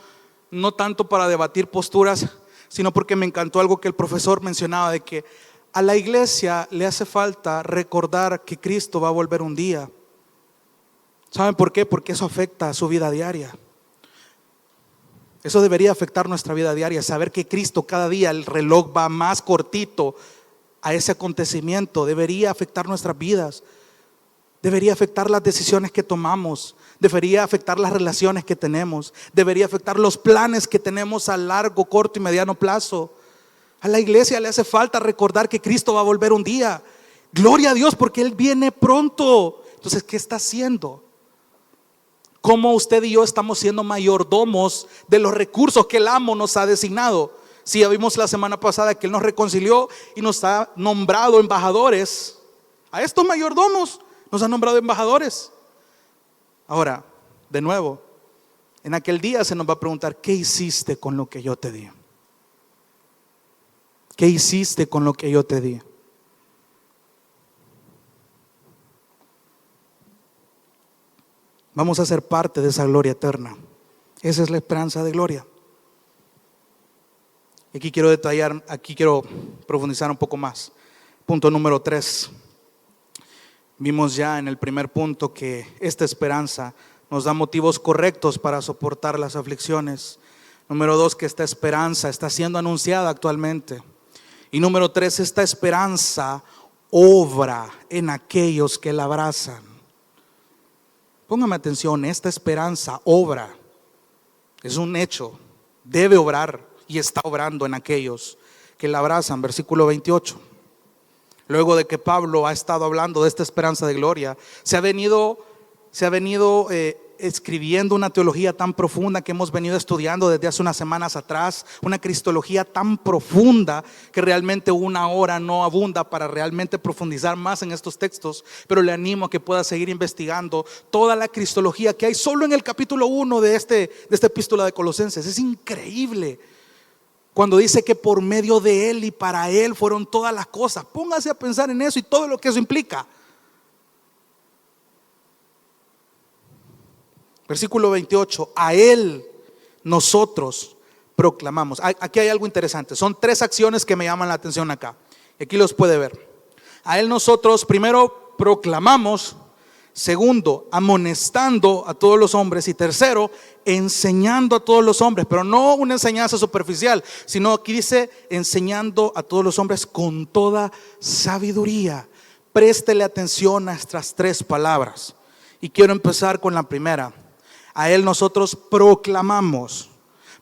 no tanto para debatir posturas, sino porque me encantó algo que el profesor mencionaba, de que a la iglesia le hace falta recordar que Cristo va a volver un día. ¿Saben por qué? Porque eso afecta a su vida diaria. Eso debería afectar nuestra vida diaria, saber que Cristo cada día el reloj va más cortito a ese acontecimiento. Debería afectar nuestras vidas, debería afectar las decisiones que tomamos, debería afectar las relaciones que tenemos, debería afectar los planes que tenemos a largo, corto y mediano plazo. A la iglesia le hace falta recordar que Cristo va a volver un día. Gloria a Dios, porque Él viene pronto. Entonces, ¿qué está haciendo? ¿Cómo usted y yo estamos siendo mayordomos de los recursos que el amo nos ha designado? Si ya vimos la semana pasada que Él nos reconcilió y nos ha nombrado embajadores. A estos mayordomos nos ha nombrado embajadores. Ahora, de nuevo, en aquel día se nos va a preguntar: ¿qué hiciste con lo que yo te di? ¿Qué hiciste con lo que yo te di? Vamos a ser parte de esa gloria eterna. Esa es la esperanza de gloria. Y aquí quiero detallar, aquí quiero profundizar un poco más. Punto número 3. Vimos ya en el primer punto que esta esperanza nos da motivos correctos para soportar las aflicciones. Número 2, que esta esperanza está siendo anunciada actualmente. Y número 3, esta esperanza obra en aquellos que la abrazan. Póngame atención, esta esperanza obra, es un hecho, debe obrar y está obrando en aquellos que la abrazan. Versículo 28. Luego de que Pablo ha estado hablando de esta esperanza de gloria, se ha venido escribiendo una teología tan profunda que hemos venido estudiando desde hace unas semanas atrás, una cristología tan profunda que realmente una hora no abunda para realmente profundizar más en estos textos, pero le animo a que pueda seguir investigando toda la cristología que hay solo en el capítulo 1 de esta epístola de Colosenses. Es increíble cuando dice que por medio de Él y para Él fueron todas las cosas. Póngase a pensar en eso y todo lo que eso implica. Versículo 28, a Él nosotros proclamamos. Aquí hay algo interesante, son 3 acciones que me llaman la atención acá. Aquí los puede ver. A Él nosotros primero proclamamos, segundo amonestando a todos los hombres y tercero enseñando a todos los hombres, pero no una enseñanza superficial, sino aquí dice enseñando a todos los hombres con toda sabiduría. Préstele atención a estas 3 palabras y quiero empezar con la primera. A Él nosotros proclamamos.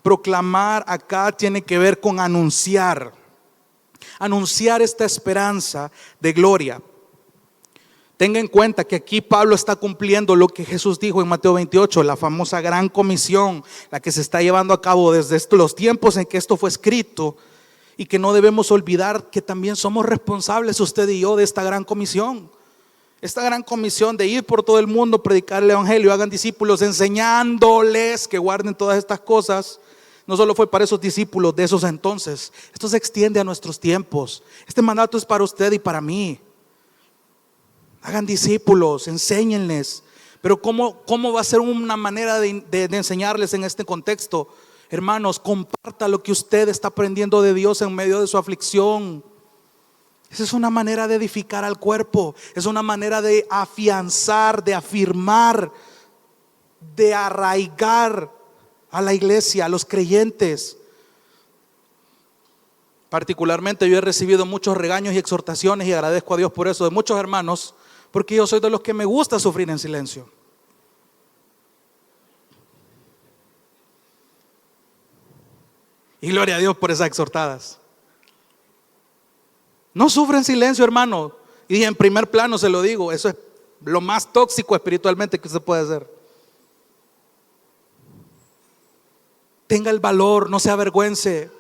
Proclamar acá tiene que ver con anunciar. Anunciar esta esperanza de gloria. Tenga en cuenta que aquí Pablo está cumpliendo lo que Jesús dijo en Mateo 28, la famosa gran comisión, la que se está llevando a cabo desde los tiempos en que esto fue escrito, y que no debemos olvidar que también somos responsables usted y yo de esta gran comisión. Esta gran comisión de ir por todo el mundo, predicar el evangelio, hagan discípulos, enseñándoles que guarden todas estas cosas. No solo fue para esos discípulos de esos entonces, esto se extiende a nuestros tiempos. Este mandato es para usted y para mí. Hagan discípulos, enséñenles. Pero ¿cómo va a ser una manera de enseñarles en este contexto? Hermanos, comparta lo que usted está aprendiendo de Dios en medio de su aflicción. Esa es una manera de edificar al cuerpo. Es una manera de afianzar, de afirmar, de arraigar a la iglesia, a los creyentes. Particularmente yo he recibido muchos regaños y exhortaciones y agradezco a Dios por eso de muchos hermanos, porque yo soy de los que me gusta sufrir en silencio. Y gloria a Dios por esas exhortadas. No sufra en silencio, hermano. Y en primer plano se lo digo, eso es lo más tóxico espiritualmente que se puede hacer. Tenga el valor, no se avergüence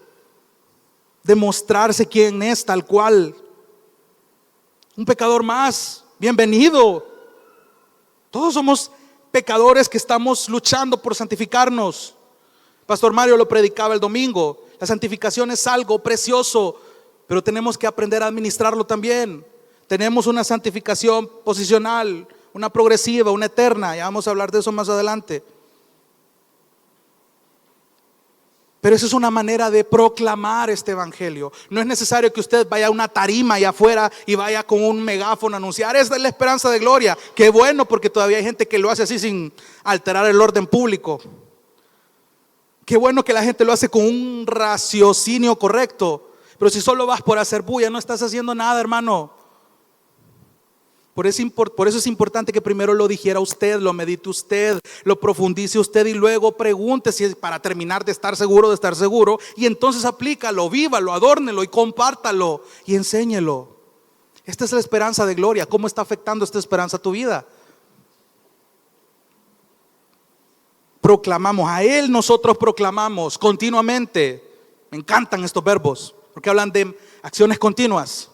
de mostrarse quién es tal cual. Un pecador más, bienvenido. Todos somos pecadores que estamos luchando por santificarnos. Pastor Mario lo predicaba el domingo. La santificación es algo precioso, pero tenemos que aprender a administrarlo también. Tenemos una santificación posicional, una progresiva, una eterna. Ya vamos a hablar de eso más adelante. Pero eso es una manera de proclamar este evangelio. No es necesario que usted vaya a una tarima allá afuera y vaya con un megáfono a anunciar: esta es la esperanza de gloria. Qué bueno, porque todavía hay gente que lo hace así sin alterar el orden público. Qué bueno que la gente lo hace con un raciocinio correcto. Pero si solo vas por hacer bulla, no estás haciendo nada, hermano. Por eso es importante que primero lo dijera usted, lo medite usted, lo profundice usted y luego pregunte si es para terminar de estar seguro, y entonces aplícalo, vívalo, adórnelo y compártalo y enséñelo. Esta es la esperanza de gloria. ¿Cómo está afectando esta esperanza a tu vida? Proclamamos, a Él nosotros proclamamos continuamente. Me encantan estos verbos porque hablan de acciones continuas.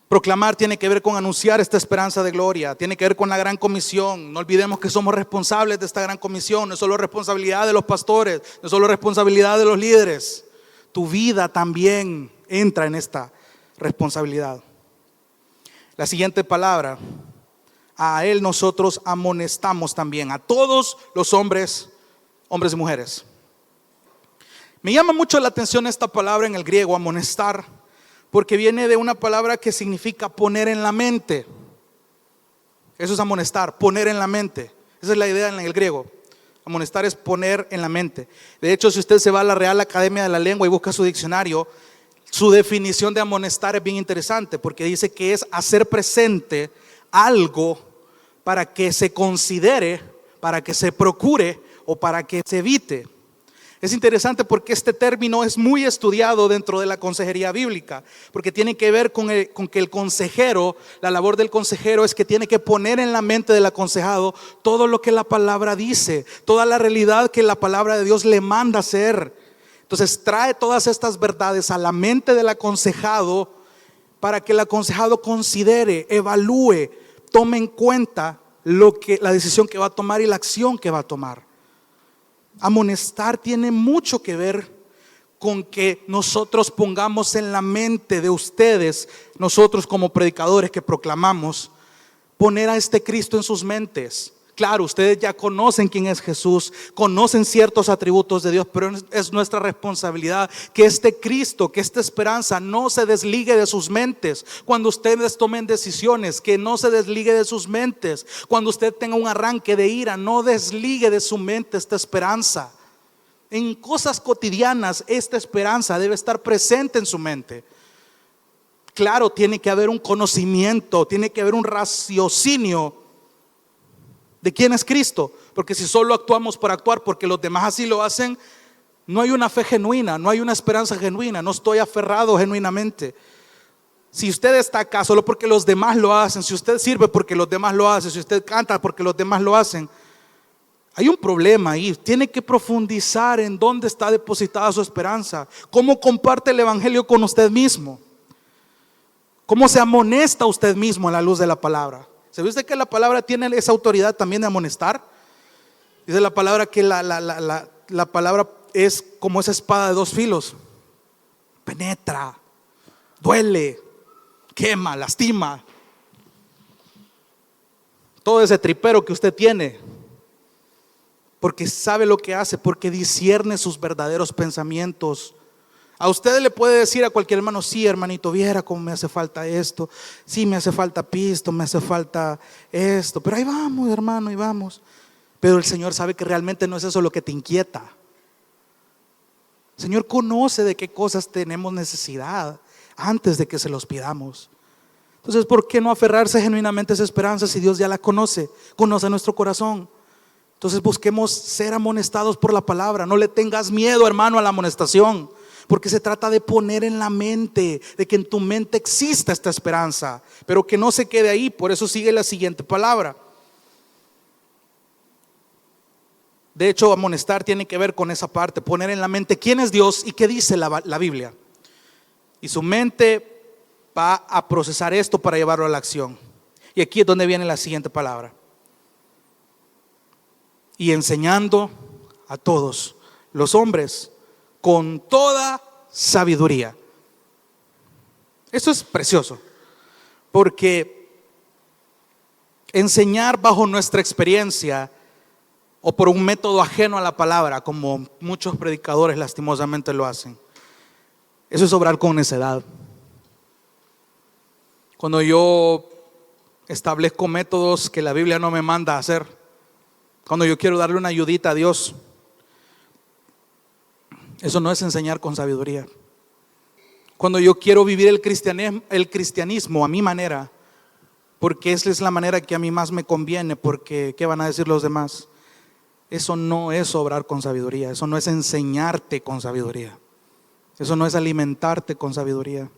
Proclamar tiene que ver con anunciar esta esperanza de gloria, tiene que ver con la gran comisión. No olvidemos que somos responsables de esta gran comisión. No es solo responsabilidad de los pastores, no es solo responsabilidad de los líderes. Tu vida también entra en esta responsabilidad. La siguiente palabra: a Él nosotros amonestamos también, a todos los hombres y mujeres. Me llama mucho la atención esta palabra en el griego, amonestar, porque viene de una palabra que significa poner en la mente. Eso es amonestar, poner en la mente. Esa es la idea en el griego. Amonestar es poner en la mente. De hecho, si usted se va a la Real Academia de la Lengua y busca su diccionario, su definición de amonestar es bien interesante, porque dice que es hacer presente algo para que se considere, para que se procure o para que se evite. Es interesante porque este término es muy estudiado dentro de la consejería bíblica, porque tiene que ver con que el consejero, la labor del consejero es que tiene que poner en la mente del aconsejado todo lo que la palabra dice, toda la realidad que la palabra de Dios le manda hacer. Entonces trae todas estas verdades a la mente del aconsejado para que el aconsejado considere, evalúe, tome en cuenta la decisión que va a tomar y la acción que va a tomar. Amonestar tiene mucho que ver con que nosotros pongamos en la mente de ustedes, nosotros como predicadores que proclamamos, poner a este Cristo en sus mentes. Claro, ustedes ya conocen quién es Jesús, conocen ciertos atributos de Dios, pero es nuestra responsabilidad que este Cristo, que esta esperanza no se desligue de sus mentes. Cuando ustedes tomen decisiones, que no se desligue de sus mentes. Cuando usted tenga un arranque de ira, no desligue de su mente esta esperanza. En cosas cotidianas, esta esperanza debe estar presente en su mente. Claro, tiene que haber un conocimiento, tiene que haber un raciocinio de quién es Cristo, porque si solo actuamos por actuar porque los demás así lo hacen, no hay una fe genuina, no hay una esperanza genuina, no estoy aferrado genuinamente. Si usted está acá solo porque los demás lo hacen, si usted sirve porque los demás lo hacen, si usted canta porque los demás lo hacen, hay un problema ahí. Tiene que profundizar en dónde está depositada su esperanza, cómo comparte el evangelio con usted mismo, cómo se amonesta usted mismo a la luz de la palabra. ¿Se ve usted que la palabra tiene esa autoridad también de amonestar? Dice la palabra que la palabra es como esa espada de dos filos. Penetra, duele, quema, lastima. Todo ese tripero que usted tiene, porque sabe lo que hace, porque discierne sus verdaderos pensamientos. A usted le puede decir a cualquier hermano: sí, hermanito, viera cómo me hace falta esto, sí, me hace falta pisto, me hace falta esto, pero ahí vamos, hermano, ahí vamos. Pero el Señor sabe que realmente no es eso lo que te inquieta. El Señor conoce de qué cosas tenemos necesidad antes de que se los pidamos. Entonces, ¿por qué no aferrarse genuinamente a esa esperanza si Dios ya la conoce nuestro corazón? Entonces busquemos ser amonestados por la palabra. No le tengas miedo, hermano, a la amonestación, porque se trata de poner en la mente, de que en tu mente exista esta esperanza, pero que no se quede ahí. Por eso sigue la siguiente palabra. De hecho, amonestar tiene que ver con esa parte, poner en la mente quién es Dios y qué dice la Biblia. Y su mente va a procesar esto para llevarlo a la acción. Y aquí es donde viene la siguiente palabra. Y enseñando a todos los hombres con toda sabiduría. Esto es precioso, porque enseñar bajo nuestra experiencia o por un método ajeno a la palabra, como muchos predicadores lastimosamente lo hacen, eso es obrar con necedad. Cuando yo establezco métodos que la Biblia no me manda a hacer, cuando yo quiero darle una ayudita a Dios, eso no es enseñar con sabiduría. Cuando yo quiero vivir el cristianismo a mi manera, porque esa es la manera que a mí más me conviene, porque ¿qué van a decir los demás? Eso no es obrar con sabiduría, eso no es enseñarte con sabiduría, eso no es alimentarte con sabiduría.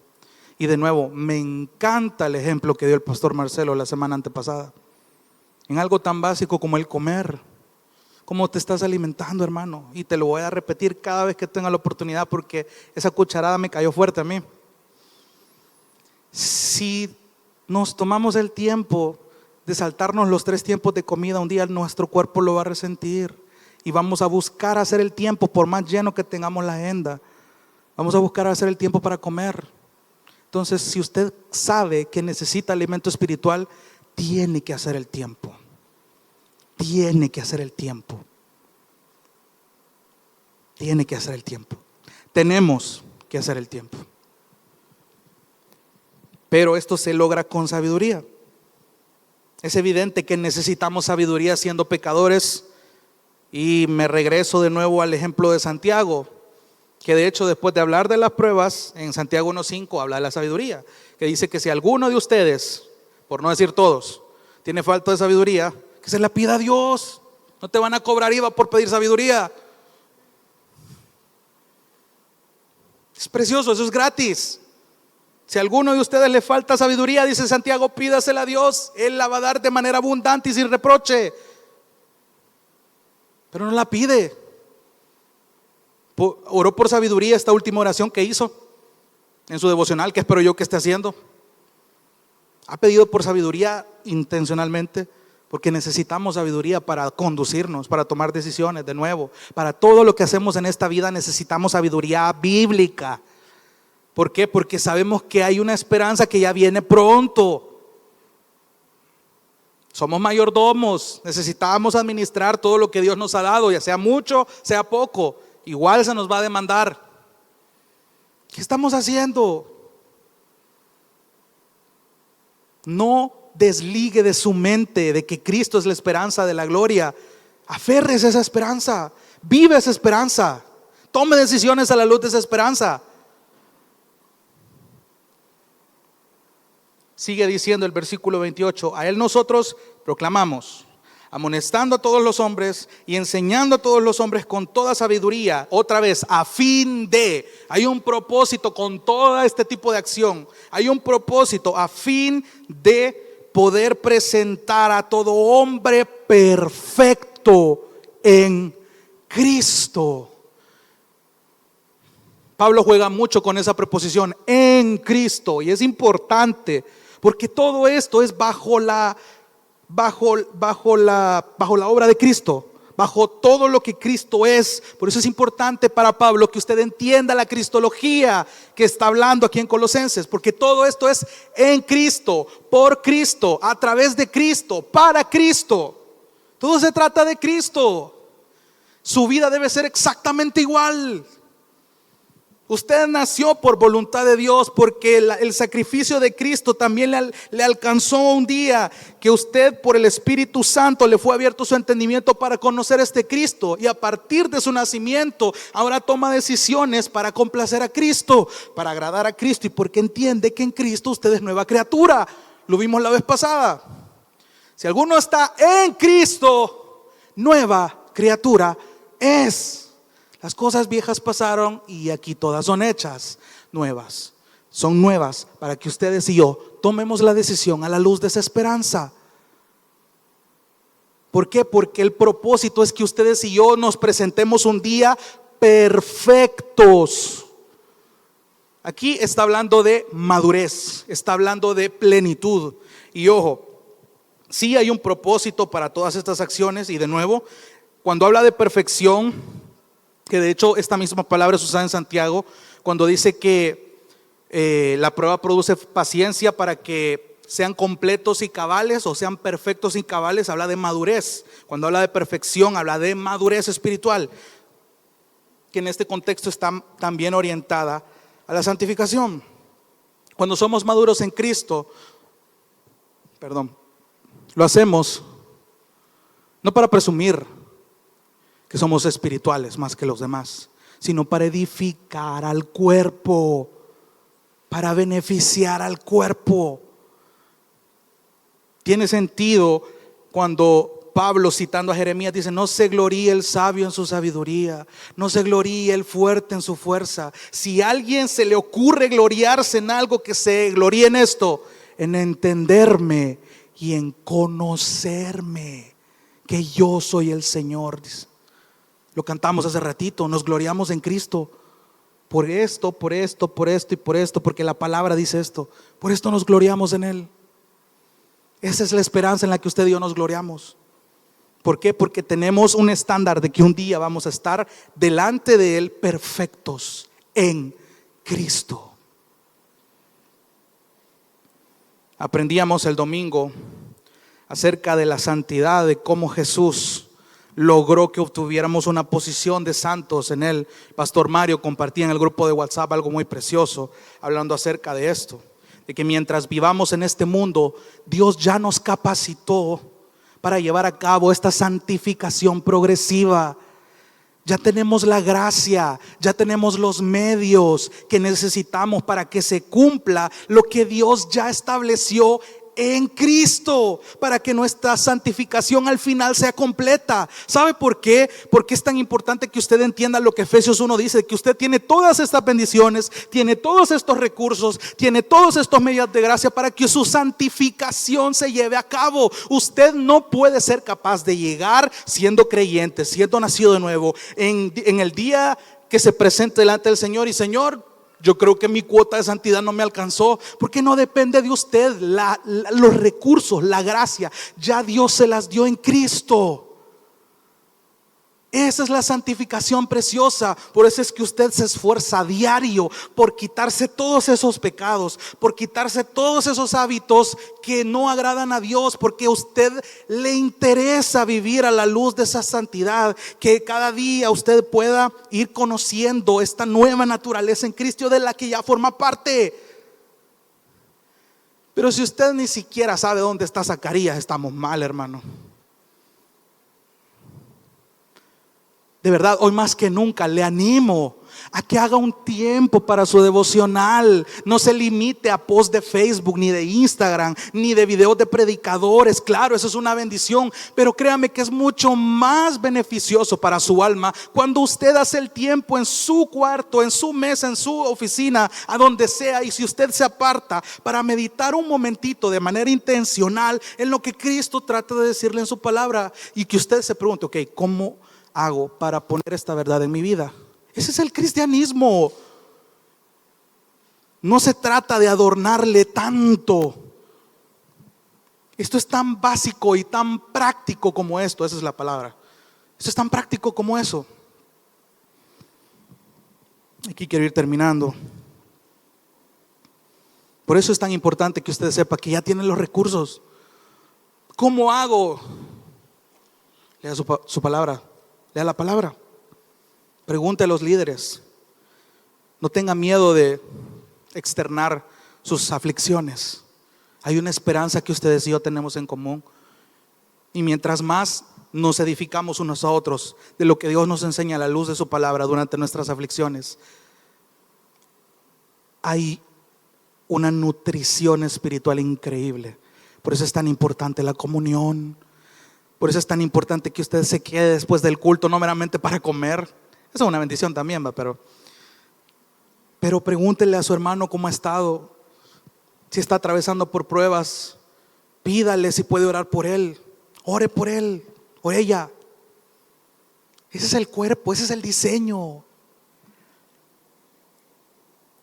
Y de nuevo, me encanta el ejemplo que dio el pastor Marcelo la semana antepasada, en algo tan básico como el comer. ¿Cómo te estás alimentando, hermano? Y te lo voy a repetir cada vez que tenga la oportunidad, porque esa cucharada me cayó fuerte a mí. Si nos tomamos el tiempo de saltarnos los 3 tiempos de comida un día, nuestro cuerpo lo va a resentir. Y vamos a buscar hacer el tiempo, por más lleno que tengamos la agenda, vamos a buscar hacer el tiempo para comer. Entonces, si usted sabe que necesita alimento espiritual, tiene que hacer el tiempo. Tiene que hacer el tiempo. Tiene que hacer el tiempo. Tenemos que hacer el tiempo. Pero esto se logra con sabiduría. Es evidente que necesitamos sabiduría siendo pecadores. Y me regreso de nuevo al ejemplo de Santiago, que de hecho después de hablar de las pruebas, en Santiago 1:5 habla de la sabiduría, que dice que si alguno de ustedes, por no decir todos, tiene falta de sabiduría, que se la pida a Dios. No te van a cobrar IVA por pedir sabiduría. Es precioso, eso es gratis. Si a alguno de ustedes le falta sabiduría, dice Santiago, pídasela a Dios. Él la va a dar de manera abundante y sin reproche. Pero no la pide. Oró por sabiduría esta última oración que hizo en su devocional, que espero yo que esté haciendo. Ha pedido por sabiduría intencionalmente, porque necesitamos sabiduría para conducirnos, para tomar decisiones de nuevo. Para todo lo que hacemos en esta vida necesitamos sabiduría bíblica. ¿Por qué? Porque sabemos que hay una esperanza que ya viene pronto. Somos mayordomos, necesitamos administrar todo lo que Dios nos ha dado, ya sea mucho, sea poco, igual se nos va a demandar. ¿Qué estamos haciendo? No desligue de su mente de que Cristo es la esperanza de la gloria. Aférrese a esa esperanza, vive esa esperanza, tome decisiones a la luz de esa esperanza. Sigue diciendo el versículo 28, a Él nosotros proclamamos, amonestando a todos los hombres y enseñando a todos los hombres con toda sabiduría, otra vez, a fin de, hay un propósito con todo este tipo de acción, hay un propósito a fin de poder presentar a todo hombre perfecto en Cristo. Pablo juega mucho con esa preposición, en Cristo, y es importante porque todo esto es bajo la obra de Cristo, bajo todo lo que Cristo es. Por eso es importante para Pablo que usted entienda la cristología que está hablando aquí en Colosenses, porque todo esto es en Cristo, por Cristo, a través de Cristo, para Cristo. Todo se trata de Cristo. Su vida debe ser exactamente igual. Usted nació por voluntad de Dios, porque el sacrificio de Cristo también le alcanzó un día que usted por el Espíritu Santo le fue abierto su entendimiento para conocer a este Cristo, y a partir de su nacimiento ahora toma decisiones para complacer a Cristo, para agradar a Cristo, y porque entiende que en Cristo usted es nueva criatura. Lo vimos la vez pasada. Si alguno está en Cristo, nueva criatura es. Las cosas viejas pasaron y aquí todas son hechas nuevas. Son nuevas para que ustedes y yo tomemos la decisión a la luz de esa esperanza. ¿Por qué? Porque el propósito es que ustedes y yo nos presentemos un día perfectos. Aquí está hablando de madurez, está hablando de plenitud. Y ojo, sí hay un propósito para todas estas acciones. Y de nuevo, cuando habla de perfección, que de hecho esta misma palabra es usada en Santiago cuando dice que la prueba produce paciencia para que sean completos y cabales, o sean perfectos y cabales. Habla de madurez. Cuando habla de perfección, habla de madurez espiritual, que en este contexto está también orientada a la santificación. Cuando somos maduros en Cristo, lo hacemos no para presumir que somos espirituales más que los demás, sino para edificar al cuerpo, para beneficiar al cuerpo. Tiene sentido cuando Pablo, citando a Jeremías, dice: no se gloríe el sabio en su sabiduría, no se gloríe el fuerte en su fuerza. Si a alguien se le ocurre gloriarse en algo, que se gloríe en esto, en entenderme y en conocerme, que yo soy el Señor. Lo cantamos hace ratito, nos gloriamos en Cristo por esto, por esto, por esto y por esto, porque la palabra dice esto. Por esto nos gloriamos en Él. Esa es la esperanza en la que usted y yo nos gloriamos. ¿Por qué? Porque tenemos un estándar de que un día vamos a estar delante de Él perfectos en Cristo. Aprendíamos el domingo acerca de la santidad, de cómo Jesús logró que obtuviéramos una posición de santos en Él. Pastor Mario compartía en el grupo de WhatsApp algo muy precioso, hablando acerca de esto, de que mientras vivamos en este mundo, Dios ya nos capacitó para llevar a cabo esta santificación progresiva. Ya tenemos la gracia, ya tenemos los medios que necesitamos para que se cumpla lo que Dios ya estableció en Cristo, para que nuestra santificación al final sea completa. ¿Sabe por qué? Porque es tan importante que usted entienda lo que Efesios 1 dice, que usted tiene todas estas bendiciones, tiene todos estos recursos, tiene todos estos medios de gracia para que su santificación se lleve a cabo. Usted no puede ser capaz de llegar siendo creyente, siendo nacido de nuevo, en el día que se presente delante del Señor y: Señor, yo creo que mi cuota de santidad no me alcanzó. Porque no depende de usted. Los recursos, la gracia, ya Dios se las dio en Cristo. Esa es la santificación preciosa. Por eso es que usted se esfuerza a diario por quitarse todos esos pecados, por quitarse todos esos hábitos que no agradan a Dios, porque a usted le interesa vivir a la luz de esa santidad, que cada día usted pueda ir conociendo esta nueva naturaleza en Cristo de la que ya forma parte. Pero si usted ni siquiera sabe dónde está Zacarías, estamos mal, hermano. De verdad, hoy más que nunca le animo a que haga un tiempo para su devocional. No se limite a posts de Facebook, ni de Instagram, ni de videos de predicadores. Claro, eso es una bendición, pero créame que es mucho más beneficioso para su alma cuando usted hace el tiempo en su cuarto, en su mesa, en su oficina, a donde sea. Y si usted se aparta para meditar un momentito de manera intencional en lo que Cristo trata de decirle en su palabra, y que usted se pregunte: ok, ¿cómo hago para poner esta verdad en mi vida? Ese es el cristianismo. No se trata de adornarle tanto. Esto es tan básico y tan práctico como esto. Esa es la palabra. Esto es tan práctico como eso. Aquí quiero ir terminando. Por eso es tan importante que usted sepa que ya tiene los recursos. ¿Cómo hago? Lea su palabra. Lea la palabra. Pregunte a los líderes. No tenga miedo de externar sus aflicciones. Hay una esperanza que ustedes y yo tenemos en común. Y mientras más nos edificamos unos a otros de lo que Dios nos enseña a la luz de su palabra durante nuestras aflicciones, hay una nutrición espiritual increíble. Por eso es tan importante la comunión. Por eso es tan importante que usted se quede después del culto, no meramente para comer. Esa es una bendición también, pero pregúntele a su hermano cómo ha estado. Si está atravesando por pruebas, pídale si puede orar por él. Ore por él o ella. Ese es el cuerpo, ese es el diseño.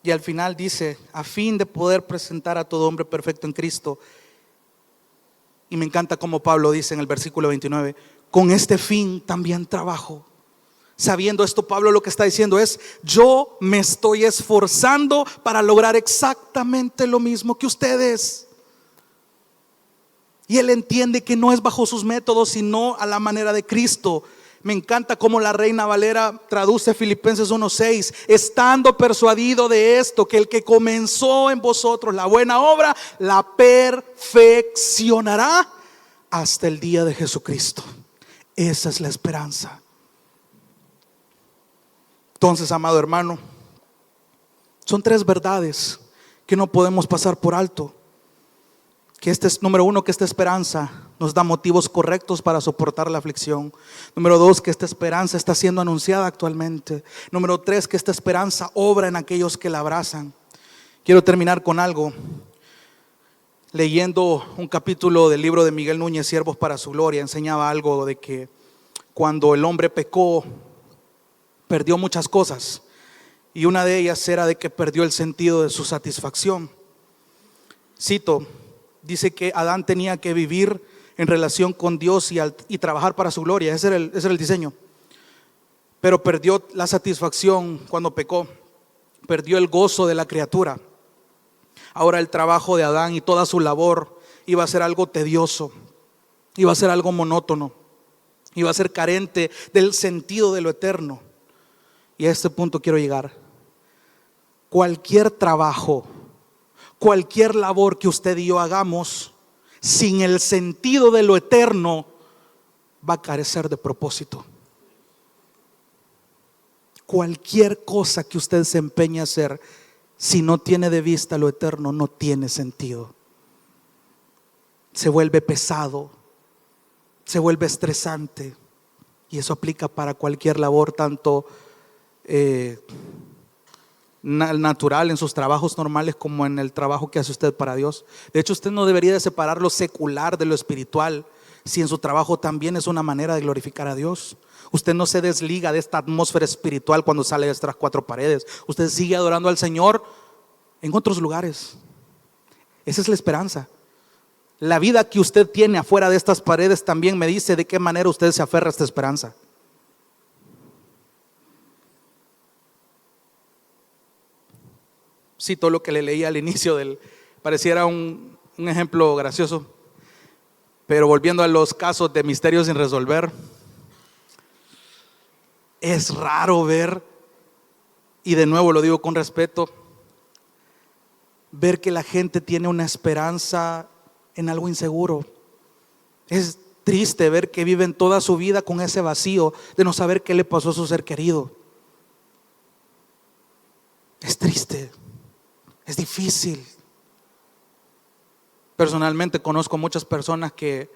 Y al final dice: a fin de poder presentar a todo hombre perfecto en Cristo. Y me encanta como Pablo dice en el versículo 29: con este fin también trabajo. Sabiendo esto, Pablo lo que está diciendo es: yo me estoy esforzando para lograr exactamente lo mismo que ustedes. Y él entiende que no es bajo sus métodos, sino a la manera de Cristo. Me encanta cómo la Reina Valera traduce Filipenses 1:6: estando persuadido de esto, que el que comenzó en vosotros la buena obra, la perfeccionará hasta el día de Jesucristo. Esa es la esperanza. Entonces, amado hermano, son tres verdades que no podemos pasar por alto. Que número uno, que esta esperanza nos da motivos correctos para soportar la aflicción. Número dos, que esta esperanza está siendo anunciada actualmente. Número tres, que esta esperanza obra en aquellos que la abrazan. Quiero terminar con algo, leyendo un capítulo del libro de Miguel Núñez, Siervos para su Gloria. Enseñaba algo de que cuando el hombre pecó, perdió muchas cosas, y una de ellas era de que perdió el sentido de su satisfacción. Cito, dice que Adán tenía que vivir en relación con Dios y trabajar para su gloria. Ese era el diseño. Pero perdió la satisfacción cuando pecó. Perdió el gozo de la criatura. Ahora el trabajo de Adán y toda su labor iba a ser algo tedioso, iba a ser algo monótono, iba a ser carente del sentido de lo eterno. Y a este punto quiero llegar. Cualquier trabajo, cualquier labor que usted y yo hagamos sin el sentido de lo eterno va a carecer de propósito. Cualquier cosa que usted se empeñe a hacer, si no tiene de vista lo eterno, no tiene sentido. se vuelve pesado, se vuelve estresante. Y eso aplica para cualquier labor, tanto natural en sus trabajos normales como en el trabajo que hace usted para Dios. De hecho, usted no debería de separar lo secular de lo espiritual, si en su trabajo también es una manera de glorificar a Dios. Usted no se desliga de esta atmósfera espiritual cuando sale de estas cuatro paredes. Usted sigue adorando al Señor en otros lugares. Esa es la esperanza. La vida que usted tiene afuera de estas paredes también me dice de qué manera usted se aferra a esta esperanza. Cito lo que le leí al inicio pareciera un ejemplo gracioso, pero volviendo a los casos de misterios sin resolver, es raro ver, y de nuevo lo digo con respeto, ver que la gente tiene una esperanza en algo inseguro. Es triste ver que viven toda su vida con ese vacío de no saber qué le pasó a su ser querido. Es triste, es difícil. Personalmente conozco muchas personas que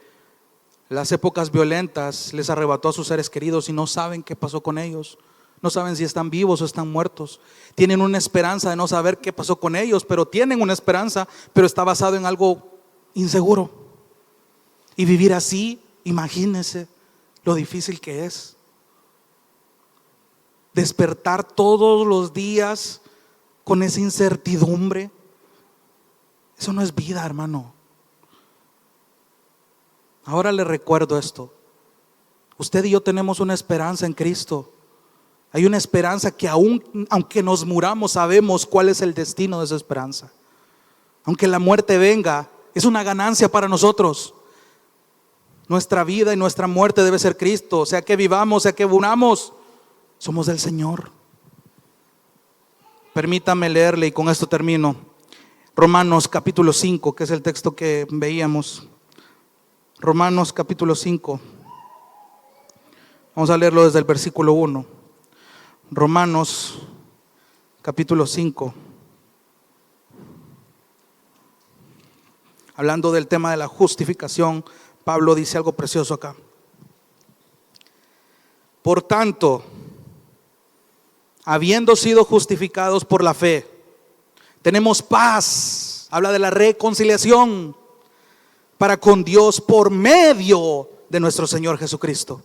las épocas violentas les arrebató a sus seres queridos y no saben qué pasó con ellos. No saben si están vivos o están muertos. Tienen una esperanza de no saber qué pasó con ellos, pero tienen una esperanza, pero está basado en algo inseguro. Y vivir así, imagínense lo difícil que es. Despertar todos los días con esa incertidumbre. Eso no es vida, hermano. Ahora le recuerdo esto. Usted y yo tenemos una esperanza en Cristo. Hay una esperanza que aunque nos muramos, sabemos cuál es el destino de esa esperanza. Aunque la muerte venga, es una ganancia para nosotros. Nuestra vida y nuestra muerte debe ser Cristo. Sea que vivamos, sea que muramos, somos del Señor. Permítame leerle y con esto termino. Romanos capítulo 5, que es el texto que veíamos. Romanos capítulo 5. Vamos a leerlo desde el versículo 1. Romanos capítulo 5. Hablando del tema de la justificación, Pablo dice algo precioso acá. Por tanto, habiendo sido justificados por la fe, tenemos paz. Habla de la reconciliación para con Dios por medio de nuestro Señor Jesucristo,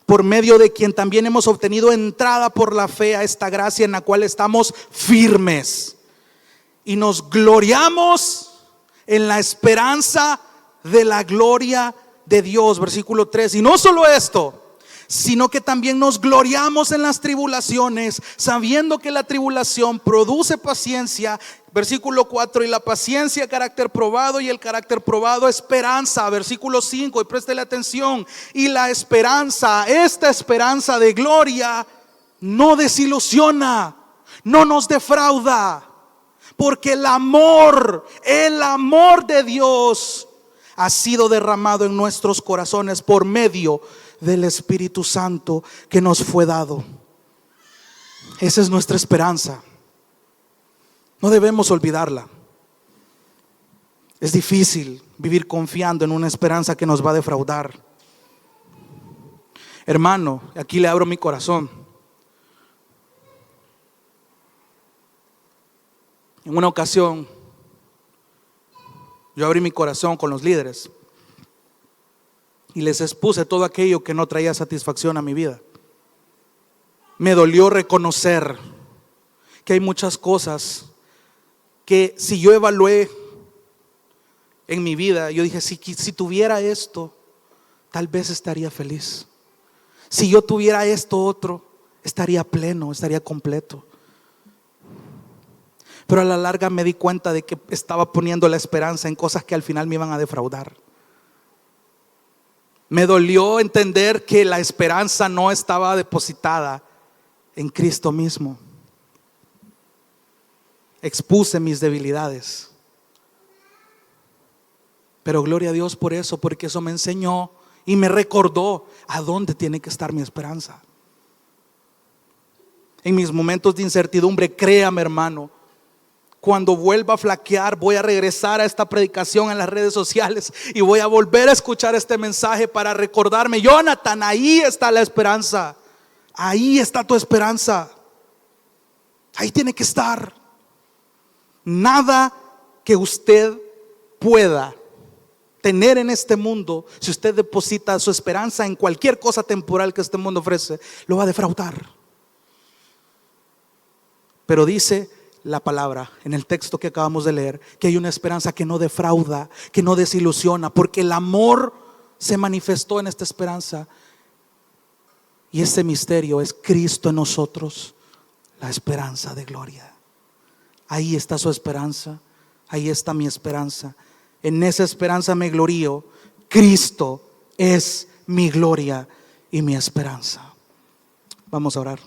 por medio de quien también hemos obtenido entrada por la fe a esta gracia en la cual estamos firmes y nos gloriamos en la esperanza de la gloria de Dios. Versículo 3. Y no solo esto, sino que también nos gloriamos en las tribulaciones, sabiendo que la tribulación produce paciencia. Versículo 4. Y la paciencia, carácter probado, y el carácter probado, esperanza. Versículo 5. Y préstele atención. Y la esperanza, esta esperanza de gloria, no desilusiona, no nos defrauda, porque el amor de Dios ha sido derramado en nuestros corazones por medio del Espíritu Santo que nos fue dado. Esa es nuestra esperanza. No debemos olvidarla. Es difícil vivir confiando en una esperanza que nos va a defraudar. Hermano, aquí le abro mi corazón. En una ocasión, yo abrí mi corazón con los líderes y les expuse todo aquello que no traía satisfacción a mi vida. Me dolió reconocer que hay muchas cosas que si yo evalué en mi vida, yo dije, si tuviera esto, tal vez estaría feliz. Si yo tuviera esto otro, estaría pleno, estaría completo. Pero a la larga me di cuenta de que estaba poniendo la esperanza en cosas que al final me iban a defraudar. Me dolió entender que la esperanza no estaba depositada en Cristo mismo. Expuse mis debilidades. Pero gloria a Dios por eso, porque eso me enseñó y me recordó a dónde tiene que estar mi esperanza. En mis momentos de incertidumbre, créame, hermano, Cuando vuelva a flaquear, voy a regresar a esta predicación en las redes sociales y voy a volver a escuchar este mensaje para recordarme: Jonathan, ahí está la esperanza. Ahí está tu esperanza. Ahí tiene que estar. Nada que usted pueda tener en este mundo, si usted deposita su esperanza en cualquier cosa temporal que este mundo ofrece, lo va a defraudar. Pero dice la palabra en el texto que acabamos de leer que hay una esperanza que no defrauda, que no desilusiona, porque el amor se manifestó en esta esperanza. Y ese misterio es Cristo en nosotros, la esperanza de gloria. Ahí está su esperanza, ahí está mi esperanza. En esa esperanza me glorío. Cristo es mi gloria y mi esperanza. Vamos a orar.